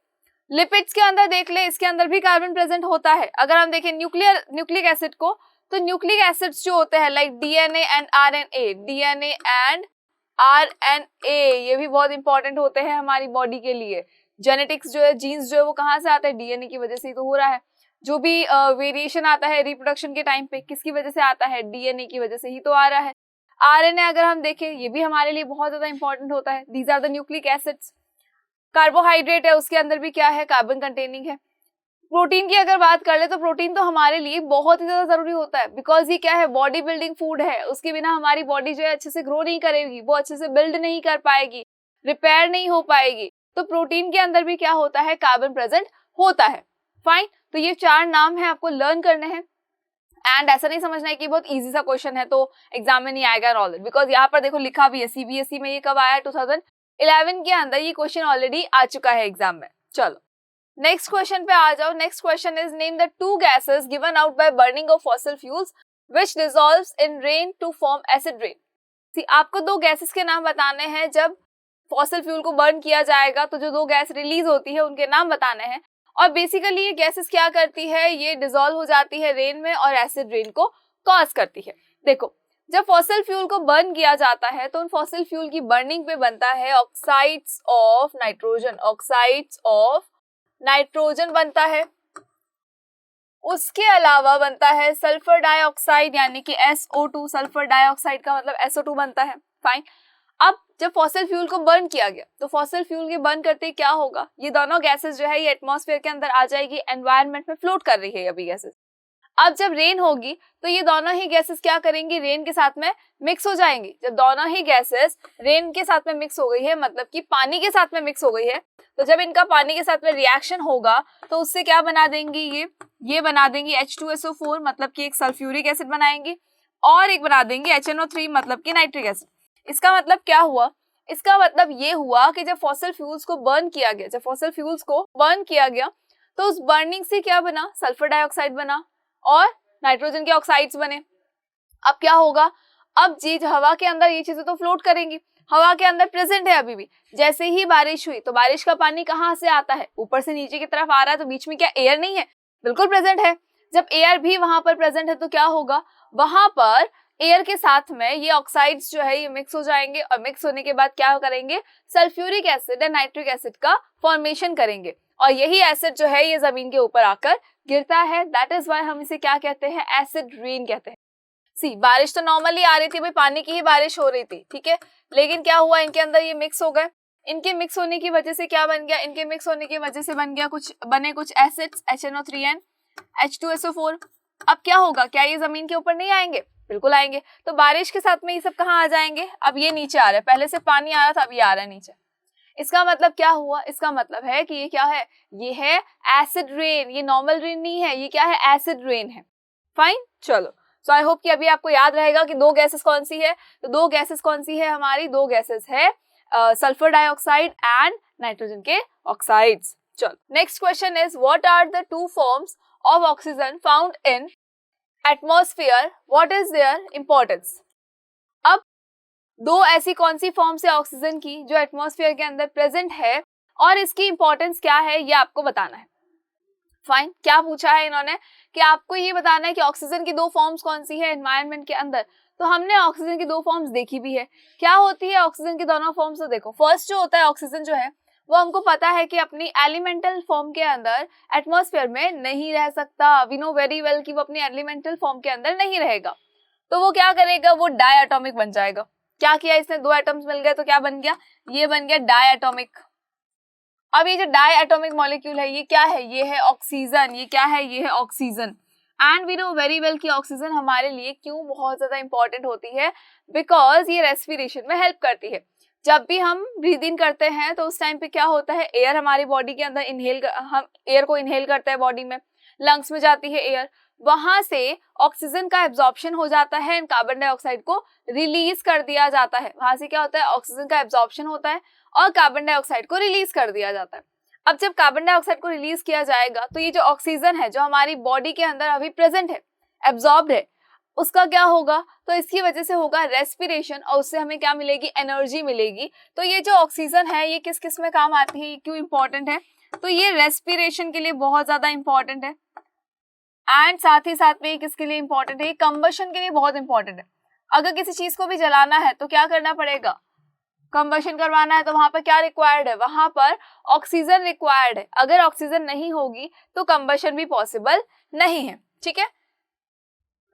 A: लिपिड्स के अंदर देख ले, इसके अंदर भी कार्बन प्रेजेंट होता है। अगर हम देखें न्यूक्लिक एसिड को, तो न्यूक्लिक एसिड्स जो होते हैं लाइक DNA एंड RNA, ये भी बहुत इंपॉर्टेंट होते हैं हमारी बॉडी के लिए। जेनेटिक्स जो है, जीन्स जो है वो कहाँ से आता है, DNA की वजह से ही तो हो रहा है। जो भी वेरिएशन आता है रिप्रोडक्शन के टाइम पे, किसकी वजह से आता है, DNA की वजह से ही तो आ रहा है। RNA अगर हम देखें, ये भी हमारे लिए बहुत ज्यादा इंपॉर्टेंट होता है। These are the nucleic acids. Carbohydrate है, उसके अंदर भी क्या है, कार्बन कंटेनिंग है। प्रोटीन की अगर बात कर ले तो प्रोटीन तो हमारे लिए बहुत ही ज्यादा जरूरी होता है, बिकॉज ये क्या है, बॉडी बिल्डिंग फूड है। उसके बिना हमारी बॉडी जो है अच्छे से ग्रो नहीं करेगी, वो अच्छे से बिल्ड नहीं कर पाएगी, रिपेयर नहीं हो पाएगी। तो प्रोटीन के अंदर भी क्या होता है, कार्बन प्रेजेंट होता है। फाइन, तो ये 4 नाम है, आपको लर्न करने हैं। एंड ऐसा नहीं समझना है कि बहुत इजी सा क्वेश्चन है तो एग्जाम में नहीं आएगा नॉलेज, बिकॉज यहाँ पर देखो लिखा भी है CBSE में। ये कब आया, 2011 के अंदर ये क्वेश्चन ऑलरेडी आ चुका है एग्जाम में। चलो नेक्स्ट क्वेश्चन पे आ जाओ। Next question is name the 2 gases given out by burning of fossil fuels which dissolves in rain to form acid rain. आपको 2 गैसेस के नाम बताने हैं, जब फॉसिल फ्यूल को बर्न किया जाएगा तो जो 2 गैस रिलीज होती है उनके नाम बताने हैं। और बेसिकली ये गैसेस क्या करती है, ये डिसॉल्व हो जाती है रेन में और एसिड रेन को कॉज करती है। देखो, जब फॉसिल फ्यूल को बर्न किया जाता है तो उन फॉसिल फ्यूल की बर्निंग पे बनता है oxides of nitrogen, oxides of nitrogen बनता है। उसके अलावा बनता है सल्फर डाइऑक्साइड यानी कि SO2। सल्फर डाइऑक्साइड का मतलब SO2 बनता है। फाइन, अब जब फॉसिल फ्यूल को बर्न किया गया तो फॉसिल फ्यूल के बर्न करते क्या होगा, ये दोनों गैसेस जो है ये एटमॉस्फेयर के अंदर आ जाएगी, एनवायरनमेंट में फ्लोट कर रही है अभी गैसेस। अब जब रेन होगी तो ये दोनों ही गैसेस क्या करेंगी, रेन के साथ में मिक्स हो जाएंगी। जब दोनों ही गैसेस रेन के साथ में मिक्स हो गई है, मतलब कि पानी के साथ में मिक्स हो गई है, तो जब इनका पानी के साथ में रिएक्शन होगा तो उससे क्या बना देंगी, ये बना देंगी H2SO4 मतलब कि एक सल्फ्यूरिक एसिड बनाएंगी, और एक बना देंगे HNO3 मतलब कि नाइट्रिक एसिड। इसका मतलब क्या हुआ, इसका मतलब ये हुआ कि जब फॉसिल फ्यूल्स को बर्न किया गया, तो उस बर्निंग से क्या बना, सल्फर डाइऑक्साइड बना और नाइट्रोजन के ऑक्साइड्स बने। अब क्या होगा, अब चीज हवा के अंदर ये चीजें तो फ्लोट करेंगी, हवा के अंदर प्रेजेंट है अभी भी। जैसे ही बारिश हुई तो बारिश का पानी कहाँ से आता है, ऊपर से नीचे की तरफ आ रहा है, तो बीच में क्या एयर नहीं है, बिल्कुल प्रेजेंट है। जब एयर भी वहां पर प्रेजेंट है तो क्या होगा, वहां पर एयर के साथ में ये ऑक्साइड्स जो है ये मिक्स हो जाएंगे, और मिक्स होने के बाद क्या करेंगे, सल्फ्यूरिक एसिड और नाइट्रिक एसिड का फॉर्मेशन करेंगे, और यही एसिड जो है ये जमीन के ऊपर आकर गिरता है। दैट इज वाई हम इसे क्या कहते हैं, एसिड रेन कहते हैं। सी, बारिश तो नॉर्मली आ रही थी भाई, पानी की ही बारिश हो रही थी, ठीक है, लेकिन क्या हुआ, इनके अंदर ये मिक्स हो गए। इनके मिक्स होने की वजह से क्या बन गया, इनके मिक्स होने की वजह से बने कुछ एसिड्स HNO3 एंड H2SO4। अब क्या होगा, क्या ये जमीन के ऊपर नहीं आएंगे, बिल्कुल आएंगे। तो बारिश के साथ में ये सब कहाँ आ जाएंगे, अब ये नीचे आ रहा है, पहले से पानी आ रहा था अब ये आ रहा है नीचे। इसका मतलब क्या हुआ, इसका मतलब है कि ये क्या है, ये है एसिड रेन, ये नॉर्मल रेन नहीं है, ये क्या है, एसिड रेन है। फाइन, चलो, सो आई होप कि अभी आपको याद रहेगा कि 2 गैसेस कौन सी है। तो 2 गैसेस कौन सी है हमारी, 2 गैसेस है सल्फर डाइऑक्साइड एंड नाइट्रोजन के ऑक्साइड्स। चलो next question is what are the 2 forms of oxygen found in atmosphere, what is their importance. अब 2 ऐसी कौन सी फॉर्म्स है ऑक्सीजन की जो एटमॉस्फेयर के अंदर प्रेजेंट है और इसकी इंपॉर्टेंस क्या है, ये आपको बताना है। फाइन, क्या पूछा है इन्होंने कि आपको ये बताना है कि ऑक्सीजन की 2 फॉर्म्स कौन सी है एनवायरनमेंट के अंदर। तो हमने ऑक्सीजन की 2 फॉर्म्स देखी भी है। क्या होती है ऑक्सीजन की दोनों फॉर्म्स, तो देखो, फर्स्ट जो होता है ऑक्सीजन जो है वो हमको पता है कि अपनी एलिमेंटल फॉर्म के अंदर एटमॉस्फेयर में नहीं रह सकता। वी नो वेरी वेल कि वो अपनी एलिमेंटल फॉर्म के अंदर नहीं रहेगा, तो वो क्या करेगा, वो डायटॉमिक बन जाएगा। क्या किया इसने, 2 एटम्स मिल गए तो क्या बन गया, ये बन गया डायटोमिक। अब ये जो डायटोमिक मॉलिक्यूल है ये क्या है, ये है ऑक्सीजन। ये क्या है, ये है oxygen. And we know very well कि ऑक्सीजन हमारे लिए क्यों बहुत ज्यादा इंपॉर्टेंट होती है, बिकॉज ये रेस्पिरेशन में हेल्प करती है। जब भी हम ब्रीद इन करते हैं तो उस टाइम पे क्या होता है, एयर हमारी बॉडी के अंदर हम एयर को इनहेल करते हैं, बॉडी में लंग्स में जाती है एयर, वहां से ऑक्सीजन का एब्जॉर्प्शन हो जाता है एंड कार्बन डाइऑक्साइड को रिलीज कर दिया जाता है। वहां से क्या होता है, ऑक्सीजन का एब्जॉर्प्शन होता है और कार्बन डाइऑक्साइड को रिलीज कर दिया जाता है। अब जब कार्बन डाइऑक्साइड को रिलीज किया जाएगा तो ये जो ऑक्सीजन है जो हमारी बॉडी के अंदर अभी प्रेजेंट है, एब्जॉर्ब्ड है, उसका क्या होगा, तो इसकी वजह से होगा रेस्पिरेशन और उससे हमें क्या मिलेगी, एनर्जी मिलेगी। तो ये जो ऑक्सीजन है ये किस किस में काम आती है, ये क्यों इंपॉर्टेंट है, तो ये रेस्पिरेशन के लिए बहुत ज्यादा इंपॉर्टेंट है एंड साथ ही साथ में ये किसके लिए इंपॉर्टेंट है, ये कंबशन के लिए बहुत इंपॉर्टेंट है। अगर किसी चीज को भी जलाना है तो क्या करना पड़ेगा, कंबशन करवाना है, तो वहां पर क्या रिक्वायर्ड है, वहां पर ऑक्सीजन रिक्वायर्ड है। अगर ऑक्सीजन नहीं होगी तो कंबशन भी पॉसिबल नहीं है। ठीक है,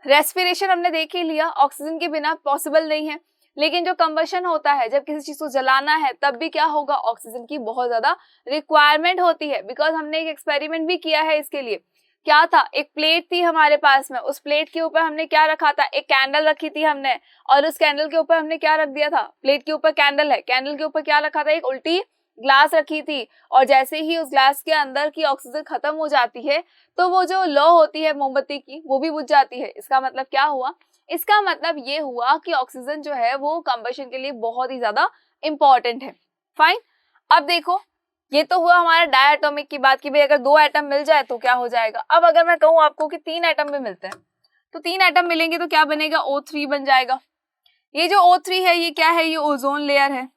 A: रेस्पिरेशन हमने देख ही लिया, ऑक्सीजन के बिना पॉसिबल नहीं है। लेकिन जो कंबशन होता है, जब किसी चीज को जलाना है तब भी क्या होगा, ऑक्सीजन की बहुत ज्यादा रिक्वायरमेंट होती है। बिकॉज हमने एक एक्सपेरिमेंट भी किया है इसके लिए। क्या था, एक प्लेट थी हमारे पास में, उस प्लेट के ऊपर हमने क्या रखा था, एक कैंडल रखी थी हमने, और उस कैंडल के ऊपर हमने क्या रख दिया था, प्लेट के ऊपर कैंडल है, कैंडल के ऊपर क्या रखा था, एक उल्टी ग्लास रखी थी। और जैसे ही उस ग्लास के अंदर की ऑक्सीजन खत्म हो जाती है तो वो जो लौ होती है मोमबत्ती की वो भी बुझ जाती है। इसका मतलब क्या हुआ, इसका मतलब ये हुआ कि ऑक्सीजन जो है वो कंबशन के लिए बहुत ही ज्यादा इंपॉर्टेंट है। फाइन, अब देखो ये तो हुआ हमारा डायटोमिक की बात की भाई अगर 2 एटम मिल जाए तो क्या हो जाएगा। अब अगर मैं कहूँ आपको कि 3 एटम भी मिलते हैं तो 3 एटम मिलेंगे तो क्या बनेगा, O3 बन जाएगा। ये जो O3 है ये क्या है, ये ओजोन लेयर है।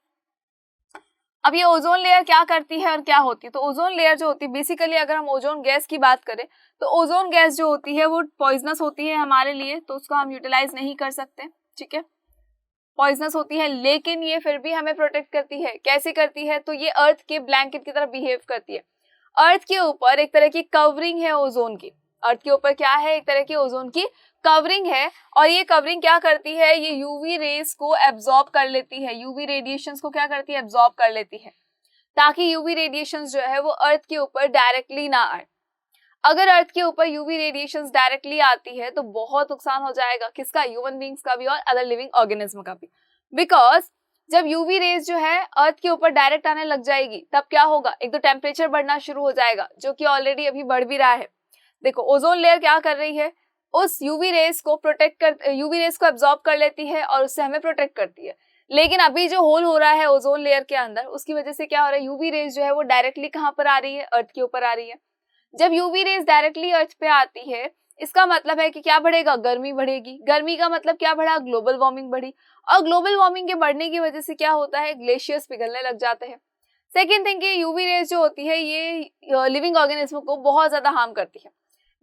A: अब ये ओजोन लेयर क्या करती है और क्या होती है, तो ओजोन लेयर जो होती है बेसिकली अगर हम ओजोन गैस की बात करें तो ओजोन गैस जो होती है वो पॉइजनस होती है हमारे लिए, तो उसको हम यूटिलाइज नहीं कर सकते। ठीक है, पॉइजनस होती है, लेकिन ये फिर भी हमें प्रोटेक्ट करती है। कैसे करती है, तो ये अर्थ के ब्लैंकेट की तरह बिहेव करती है। अर्थ के ऊपर एक तरह की कवरिंग है ओजोन की, अर्थ के ऊपर क्या है, एक तरह की ओजोन की कवरिंग है। और ये कवरिंग क्या करती है, ये यूवी रेज को एब्जॉर्ब कर लेती है, यूवी रेडिएशंस को क्या करती है, एब्जॉर्ब कर लेती है, ताकि यूवी रेडिएशंस जो है वो अर्थ के ऊपर डायरेक्टली ना आए। अगर अर्थ के ऊपर यूवी रेडिएशंस डायरेक्टली आती है तो बहुत नुकसान हो जाएगा, किसका, ह्यूमन बींग्स का भी और अदर लिविंग ऑर्गेनिज्म का भी। बिकॉज जब यूवी रेज जो है अर्थ के ऊपर डायरेक्ट आने लग जाएगी तब क्या होगा, एक तो टेम्परेचर बढ़ना शुरू हो जाएगा, जो कि ऑलरेडी अभी बढ़ भी रहा है। देखो ओजोन लेयर क्या कर रही है, उस यूवी रेज को यूवी रेज को एब्जॉर्ब कर लेती है और उससे हमें प्रोटेक्ट करती है। लेकिन अभी जो होल हो रहा है ओजोन लेयर के अंदर, उसकी वजह से क्या हो रहा है, यूवी रेज जो है वो डायरेक्टली कहाँ पर आ रही है, अर्थ के ऊपर आ रही है। जब यूवी रेज डायरेक्टली अर्थ पे आती है इसका मतलब है कि क्या बढ़ेगा, गर्मी बढ़ेगी। गर्मी का मतलब क्या बढ़ा, ग्लोबल वार्मिंग बढ़ी। और ग्लोबल वार्मिंग के बढ़ने की वजह से क्या होता है, ग्लेशियर्स पिघलने लग जाते हैं। सेकेंड थिंग, ये यूवी रेज जो होती है ये लिविंग ऑर्गेनिज्म को बहुत ज्यादा हार्म करती है।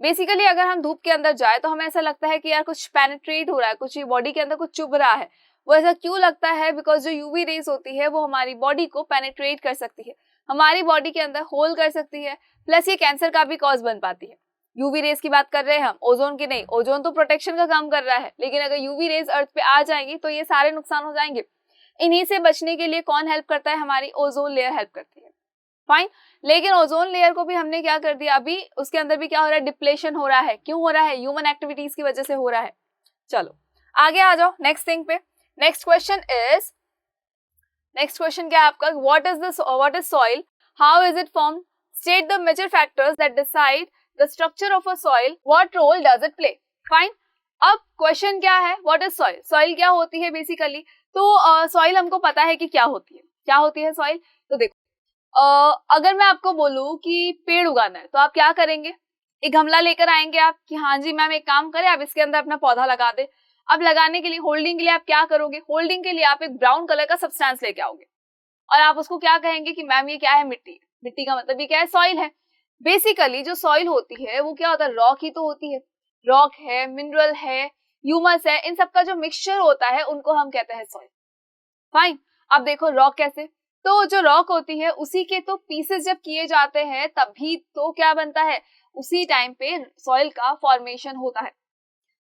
A: बेसिकली अगर हम धूप के अंदर जाए तो हमें ऐसा लगता है कि यार कुछ पेनिट्रेट हो रहा है, कुछ बॉडी के अंदर कुछ चुभ रहा है। वो ऐसा क्यों लगता है, बिकॉज जो यूवी रेज होती है वो हमारी बॉडी को पेनिट्रेट कर सकती है, हमारी बॉडी के अंदर होल कर सकती है, प्लस ये कैंसर का भी कॉज बन पाती है। यूवी रेज की बात कर रहे हैं हम, ओजोन की नहीं। ओजोन तो प्रोटेक्शन का काम कर रहा है, लेकिन अगर यूवी रेज अर्थ पे आ जाएंगी तो ये सारे नुकसान हो जाएंगे। इन्हीं से बचने के लिए कौन हेल्प करता है, हमारी ओजोन लेयर हेल्प करती है। फाइन, लेकिन ओजोन लेयर को भी हमने क्या कर दिया, अभी उसके अंदर भी क्या हो रहा है, डिप्लेशन हो रहा है। क्यों हो रहा है, ह्यूमन एक्टिविटीज की वजह से हो रहा है। चलो आगे आ जाओ नेक्स्ट थिंग पे। नेक्स्ट क्वेश्चन क्या है आपका, what is soil, how is it form, state the major factors that decide the structure of a soil, what role does it play. Fine, अब क्वेश्चन क्या है, व्हाट इज सॉइल, सॉइल क्या होती है basically. तो सॉइल हमको पता है कि क्या होती है सॉइल। तो देखो अगर मैं आपको बोलूं कि पेड़ उगाना है तो आप क्या करेंगे, एक गमला लेकर आएंगे आप कि हाँ जी मैम एक काम करें आप इसके अंदर अपना पौधा लगा दे। अब लगाने के लिए, होल्डिंग के लिए आप क्या करोगे, होल्डिंग के लिए आप एक ब्राउन कलर का सब्सटेंस लेके आओगे और आप उसको क्या कहेंगे कि मैम ये क्या है, मिट्टी। मिट्टी का मतलब ये क्या है, सॉइल है। बेसिकली जो सॉइल होती है वो क्या होता है, रॉक ही तो होती है। रॉक है, मिनरल है, ह्यूमस है, इन सबका जो मिक्सचर होता है उनको हम कहते हैं सॉइल। फाइन, अब देखो रॉक कैसे, तो जो रॉक होती है उसी के तो पीसेस जब किए जाते हैं तभी तो क्या बनता है, उसी टाइम पे सॉइल का फॉर्मेशन होता है।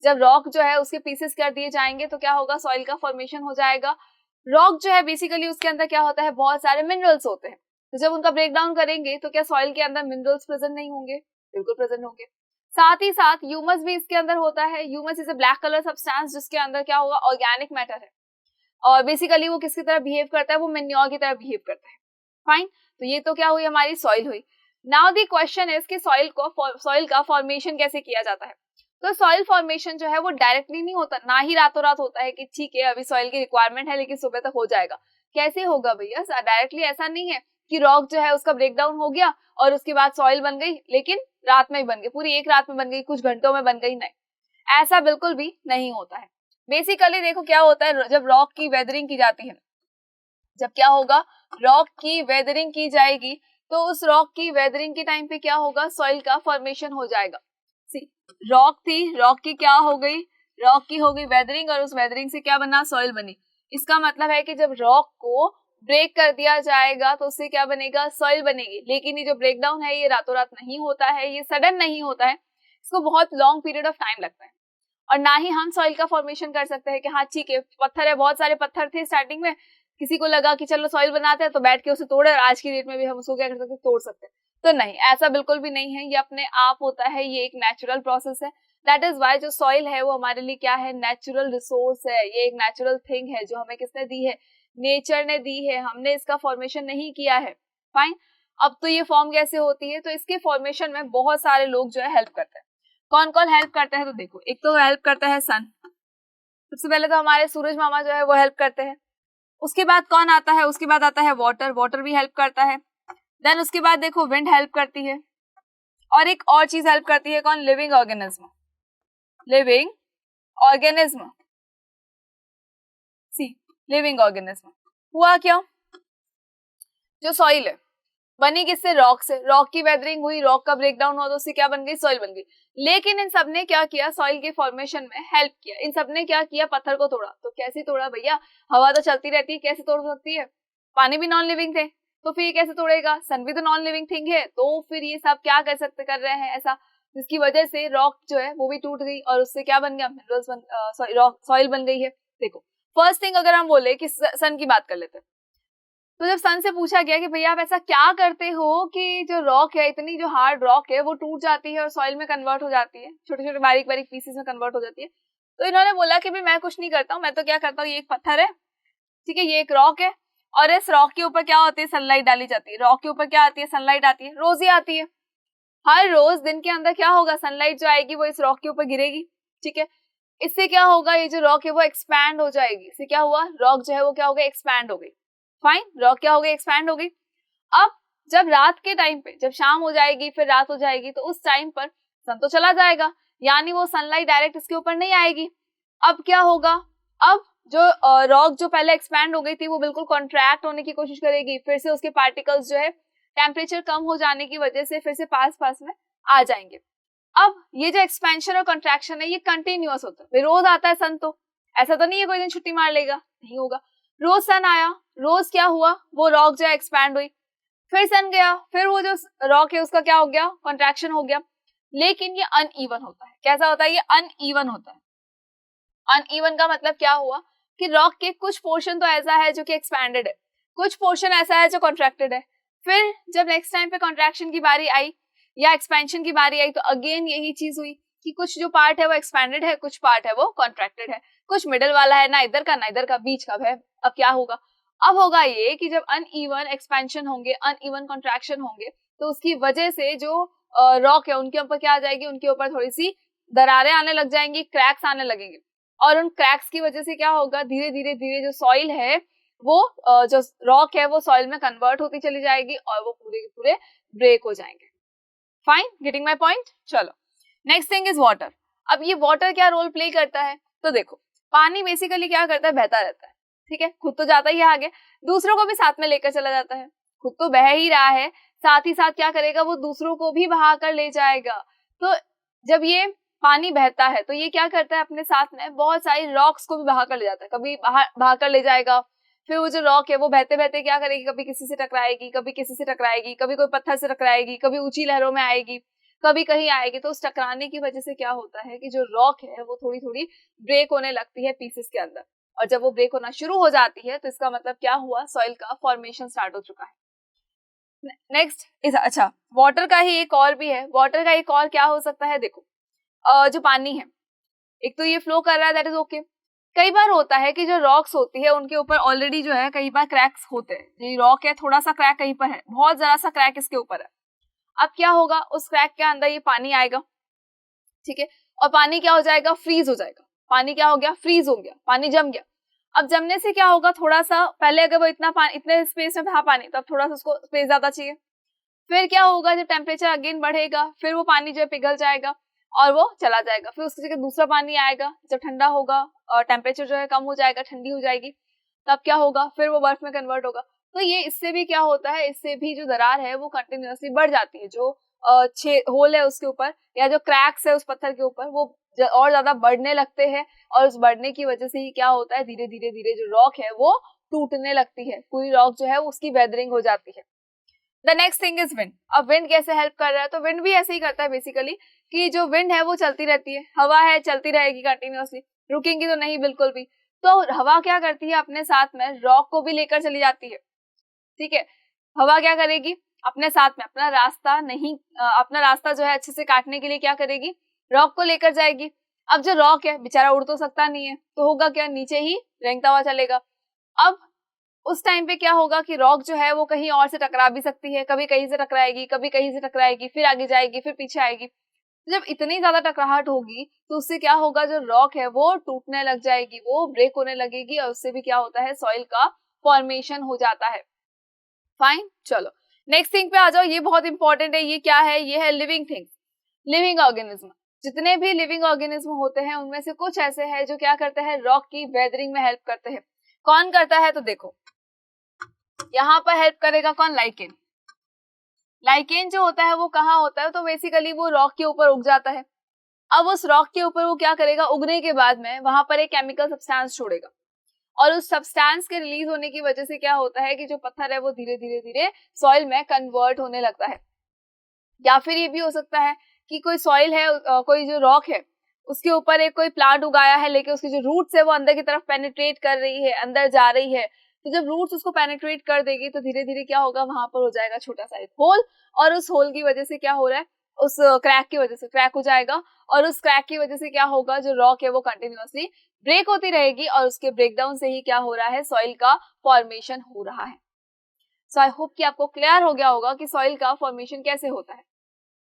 A: जब रॉक जो है उसके पीसेस कर दिए जाएंगे तो क्या होगा, सॉइल का फॉर्मेशन हो जाएगा। रॉक जो है बेसिकली उसके अंदर क्या होता है, बहुत सारे मिनरल्स होते हैं, तो जब उनका ब्रेक डाउन करेंगे तो क्या सॉइल के अंदर मिनरल्स प्रेजेंट नहीं होंगे, बिल्कुल प्रेजेंट होंगे। साथ ही साथ ह्यूमस भी इसके अंदर होता है। Humus is a black colour substance जिसके अंदर क्या होगा, ऑर्गेनिक मैटर है, और बेसिकली वो किसकी तरह बिहेव करता है, वो मेन्योर की तरह बिहेव करता है। फाइन, तो ये तो क्या हुई, हमारी सॉइल हुई। नाउ द क्वेश्चन इज कि सॉइल का फॉर्मेशन कैसे किया जाता है। तो सॉइल फॉर्मेशन जो है वो डायरेक्टली नहीं होता, ना ही रातों रात होता है कि ठीक है अभी सॉइल की रिक्वायरमेंट है लेकिन सुबह तक हो जाएगा। कैसे होगा भैया, डायरेक्टली ऐसा नहीं है कि रॉक जो है उसका ब्रेक डाउन हो गया और उसके बाद सॉइल बन गई, लेकिन रात में ही बन गई, पूरी एक रात में बन गई, कुछ घंटों में बन गई, नहीं, ऐसा बिल्कुल भी नहीं होता है। बेसिकली देखो क्या होता है, जब रॉक की वेदरिंग की जाती है, जब क्या होगा, रॉक की वेदरिंग की जाएगी, तो उस रॉक की वेदरिंग के टाइम पे क्या होगा, सॉइल का फॉर्मेशन हो जाएगा। सी, रॉक थी, रॉक की क्या हो गई, रॉक की हो गई वेदरिंग, और उस वेदरिंग से क्या बना, सॉइल बनी। इसका मतलब है कि जब रॉक को ब्रेक कर दिया जाएगा तो उससे क्या बनेगा, सॉइल बनेगी। लेकिन ये जो ब्रेक डाउन है ये रातों रात नहीं होता है, ये सडन नहीं होता है, इसको बहुत लॉन्ग पीरियड ऑफ टाइम लगता है। और ना ही हम सॉइल का फॉर्मेशन कर सकते हैं कि हाँ ठीक है पत्थर है, बहुत सारे पत्थर थे स्टार्टिंग में, किसी को लगा कि चलो सॉइल बनाते हैं तो बैठ के उसे तोड़े, और आज की डेट में भी हम उसको क्या कर सकते हैं, तोड़ सकते हैं। तो नहीं, ऐसा बिल्कुल भी नहीं है, ये अपने आप होता है, ये एक नेचुरल प्रोसेस है। दैट इज वाई जो सॉइल है वो हमारे लिए क्या है, नेचुरल रिसोर्स है, ये एक नेचुरल थिंग है जो हमें किसने दी है, नेचर ने दी है, हमने इसका फॉर्मेशन नहीं किया है। फाइन, अब तो ये फॉर्म कैसे होती है, तो इसके फॉर्मेशन में बहुत सारे लोग जो है हेल्प करते हैं। कौन कौन हेल्प करते हैं, तो देखो एक तो हेल्प करता है सन, सबसे पहले तो हमारे सूरज मामा जो है वो हेल्प करते हैं। उसके बाद कौन आता है, उसके बाद आता है वाटर, वाटर भी हेल्प करता है। देन उसके बाद देखो विंड हेल्प करती है, और एक और चीज हेल्प करती है, कौन, लिविंग ऑर्गेनिज्म, लिविंग ऑर्गेनिज्म। सी, लिविंग ऑर्गेनिज्म हुआ क्या, जो सॉइल है बनी किससे, रॉक से, रॉक की वेदरिंग हुई, रॉक का ब्रेकडाउन हुआ तो उससे क्या बन गई, सॉइल बन गई। लेकिन इन सब ने क्या किया, सॉइल के फॉर्मेशन में हेल्प किया। इन सब ने क्या किया, पत्थर को तोड़ा। तो कैसे तोड़ा भैया, हवा तो चलती रहती है, कैसे तोड़ सकती है, पानी भी नॉन लिविंग थे तो फिर ये कैसे तोड़ेगा, सन भी तो नॉन लिविंग थिंग है, तो फिर ये सब क्या कर रहे हैं ऐसा, जिसकी वजह से रॉक जो है वो भी टूट गई और उससे क्या बन गया, मिनरल्स बन, सॉइल बन गई है। देखो फर्स्ट थिंग अगर हम बोले कि सन की बात कर लेते हैं, तो जब सन से पूछा गया कि भैया आप ऐसा क्या करते हो कि जो रॉक है, इतनी जो हार्ड रॉक है वो टूट जाती है और सॉइल में कन्वर्ट हो जाती है, छोटे छोटे बारीक बारीक पीसेस में कन्वर्ट हो जाती है, तो इन्होंने बोला कि भाई मैं कुछ नहीं करता हूँ, मैं तो क्या करता हूँ, ये एक पत्थर है, ठीक है, ये एक रॉक है, और इस रॉक के ऊपर क्या होती है, सनलाइट डाली जाती है। रॉक के ऊपर क्या आती है, सनलाइट आती है, रोज ही आती है, हर रोज दिन के अंदर क्या होगा, सनलाइट जो आएगी वो इस रॉक के ऊपर गिरेगी, ठीक है। इससे क्या होगा, ये जो रॉक है वो एक्सपैंड हो जाएगी। इससे क्या हुआ, रॉक जो है वो क्या हो गई, एक्सपैंड हो गई। फाइन, रॉक क्या हो गई, एक्सपैंड हो गई। अब जब रात के टाइम पे, जब शाम हो जाएगी फिर रात हो जाएगी, तो उस टाइम पर सन तो चला जाएगा, यानी वो सनलाइट डायरेक्ट इसके ऊपर नहीं आएगी। अब क्या होगा, अब जो रॉक जो पहले एक्सपैंड हो गई थी वो बिल्कुल कॉन्ट्रैक्ट होने की कोशिश करेगी, फिर से उसके पार्टिकल्स जो है टेम्परेचर कम हो जाने की वजह से फिर से पास पास में आ जाएंगे। अब ये जो एक्सपेंशन और कंट्रैक्शन है ये कंटिन्यूअस होता है, रोज आता है सन, तो ऐसा तो नहीं है कोई दिन छुट्टी मार लेगा, नहीं होगा, रोज सन आया, रोज क्या हुआ, वो रॉक जो है एक्सपैंड हुई, फिर सन गया, फिर वो जो रॉक है उसका क्या हो गया, कॉन्ट्रैक्शन हो गया। लेकिन ये अनइवन होता है, कैसा होता है, ये अनइवन होता है। अनइवन का मतलब क्या हुआ कि रॉक के कुछ पोर्शन तो ऐसा है जो कि एक्सपैंडेड है, कुछ पोर्शन ऐसा है जो कॉन्ट्रैक्टेड है। फिर जब नेक्स्ट टाइम पे कॉन्ट्रैक्शन की बारी आई या एक्सपेंशन की बारी आई तो अगेन यही चीज हुई कि कुछ जो पार्ट है वो एक्सपैंडेड है, कुछ पार्ट है वो कॉन्ट्रैक्टेड है, कुछ मिडल वाला है, ना इधर का ना इधर का, बीच का है। अब क्या होगा, अब होगा ये कि जब अनइवन एक्सपेंशन होंगे, अनइवन कॉन्ट्रैक्शन होंगे, तो उसकी वजह से जो रॉक है उनके ऊपर क्या आ जाएगी, उनके ऊपर थोड़ी सी दरारें आने लग जाएंगी, क्रैक्स आने लगेंगे, और उन क्रैक्स की वजह से क्या होगा, धीरे धीरे धीरे जो सॉइल है वो जो रॉक है वो सॉइल में कन्वर्ट होती चली जाएगी और वो पूरे के पूरे ब्रेक हो जाएंगे। Fine, getting my point. चलो नेक्स्ट थिंग इज वाटर। अब ये वाटर क्या रोल प्ले करता है, तो देखो पानी बेसिकली क्या करता है, बहता रहता है, ठीक है, खुद तो जाता ही है आगे, दूसरों को भी साथ में लेकर चला जाता है, खुद तो बह ही रहा है, साथ ही साथ क्या करेगा, वो दूसरों को भी बहा कर ले जाएगा। तो जब ये पानी बहता है तो ये क्या करता है, अपने साथ में बहुत सारी रॉक्स को भी बहा कर ले जाता है, कभी बहा कर ले जाएगा, फिर वो जो रॉक है वो बहते बहते क्या करेगी, कभी किसी से टकराएगी, कभी किसी से टकराएगी, कभी कोई पत्थर से टकराएगी, कभी ऊंची लहरों में आएगी, कभी कहीं आएगी, तो उस टकराने की वजह से क्या होता है कि जो रॉक है वो थोड़ी थोड़ी ब्रेक होने लगती है पीसेस के अंदर, और जब वो ब्रेक होना शुरू हो जाती है तो इसका मतलब क्या हुआ, सॉइल का फॉर्मेशन स्टार्ट हो चुका है। नेक्स्ट इस अच्छा, वाटर का ही एक और भी है। वाटर का एक और क्या हो सकता है, देखो जो पानी है, एक तो ये फ्लो कर रहा है, दैट इज ओके। कई बार होता है कि जो रॉक्स होती है उनके ऊपर ऑलरेडी जो है कई बार क्रैक्स होते हैं। ये रॉक है, थोड़ा सा क्रैक कहीं पर है, बहुत जरा सा क्रैक इसके ऊपर है। अब क्या होगा, उस क्रैक के अंदर ये पानी आएगा, ठीक है, और पानी क्या हो जाएगा, फ्रीज हो जाएगा। पानी क्या हो गया, फ्रीज हो गया, पानी जम गया। अब जमने से क्या होगा, थोड़ा सा पहले अगर वो इतने स्पेस में था पानी, तो अब थोड़ा सा उसको स्पेस ज्यादा चाहिए। फिर क्या होगा, जब टेम्परेचर अगेन बढ़ेगा, फिर वो पानी जो है पिघल जाएगा और वो चला जाएगा। फिर उसकी जगह दूसरा पानी आएगा, जब ठंडा होगा और टेम्परेचर जो है कम हो जाएगा, ठंडी हो जाएगी, तब क्या होगा, फिर वो बर्फ में कन्वर्ट होगा। तो ये इससे भी क्या होता है, इससे भी जो दरार है वो कंटिन्यूअसली बढ़ जाती है। जो होल है उसके ऊपर या जो क्रैक्स है उस पत्थर के ऊपर, वो और ज्यादा बढ़ने लगते हैं, और उस बढ़ने की वजह से ही क्या होता है, धीरे धीरे धीरे जो रॉक है वो टूटने लगती है, पूरी रॉक जो है उसकी वेदरिंग हो जाती है। The next thing is wind. अब विंड कैसे हेल्प कर रहा है, तो विंड भी ऐसे ही करता है बेसिकली, कि जो विंड है वो चलती रहती है, हवा है चलती रहेगी कंटिन्यूअसली, रुकेंगी तो नहीं बिल्कुल भी। तो हवा क्या करती है, अपने साथ में रॉक को भी लेकर चली जाती है, ठीक है। हवा क्या करेगी, अपने साथ में अपना रास्ता जो है अच्छे से काटने के लिए क्या करेगी, रॉक को लेकर जाएगी। अब जो रॉक है बेचारा उड़ तो सकता नहीं है, तो होगा क्या, नीचे ही रेंगता हुआ चलेगा। अब उस टाइम पे क्या होगा कि रॉक जो है वो कहीं और से टकरा भी सकती है, कभी कहीं से टकराएगी, कभी कहीं से टकराएगी, फिर आगे जाएगी, फिर पीछे आएगी। तो जब इतनी ज्यादा टकराहट होगी तो उससे क्या होगा, जो रॉक है वो टूटने लग जाएगी, वो ब्रेक होने लगेगी, और उससे भी क्या होता है, सॉइल का फॉर्मेशन हो जाता है। फाइन, चलो नेक्स्ट थिंग पे आ जाओ। ये बहुत इंपॉर्टेंट है। ये क्या है, ये है लिविंग थिंग्स, लिविंग ऑर्गेनिज्म। जितने भी लिविंग ऑर्गेनिज्म होते हैं उनमें से कुछ ऐसे हैं जो क्या करते हैं, रॉक की वेदरिंग में हेल्प करते हैं। कौन करता है, तो देखो यहाँ पर हेल्प करेगा कौन, लाइकेन। लाइकेन जो होता है वो कहाँ होता है, तो बेसिकली वो रॉक के ऊपर उग जाता है। अब उस रॉक के ऊपर वो क्या करेगा, उगने के बाद में वहां पर एक केमिकल सब्सटेंस छोड़ेगा, और उस सब्सटेंस के रिलीज होने की वजह से क्या होता है कि जो पत्थर है वो धीरे धीरे धीरे सॉइल में कन्वर्ट होने लगता है। या फिर ये भी हो सकता है कि कोई सॉइल है, कोई जो रॉक है उसके ऊपर एक कोई प्लांट उगाया है, लेकिन उसकी जो रूट्स है वो अंदर की तरफ पेनिट्रेट कर रही है, अंदर जा रही है। तो जब रूट्स उसको पेनिट्रेट कर देगी तो धीरे धीरे क्या होगा, वहां पर हो जाएगा छोटा सा एक होल, और उस होल की वजह से क्या हो रहा है, उस क्रैक की वजह से क्रैक हो जाएगा, और उस क्रैक की वजह से क्या होगा, जो रॉक है वो कंटिन्यूअसली ब्रेक होती रहेगी, और उसके ब्रेकडाउन से ही क्या हो रहा है, सॉइल का फॉर्मेशन हो रहा है। सो आई होप कि आपको क्लियर हो गया होगा कि सॉइल का फॉर्मेशन कैसे होता है।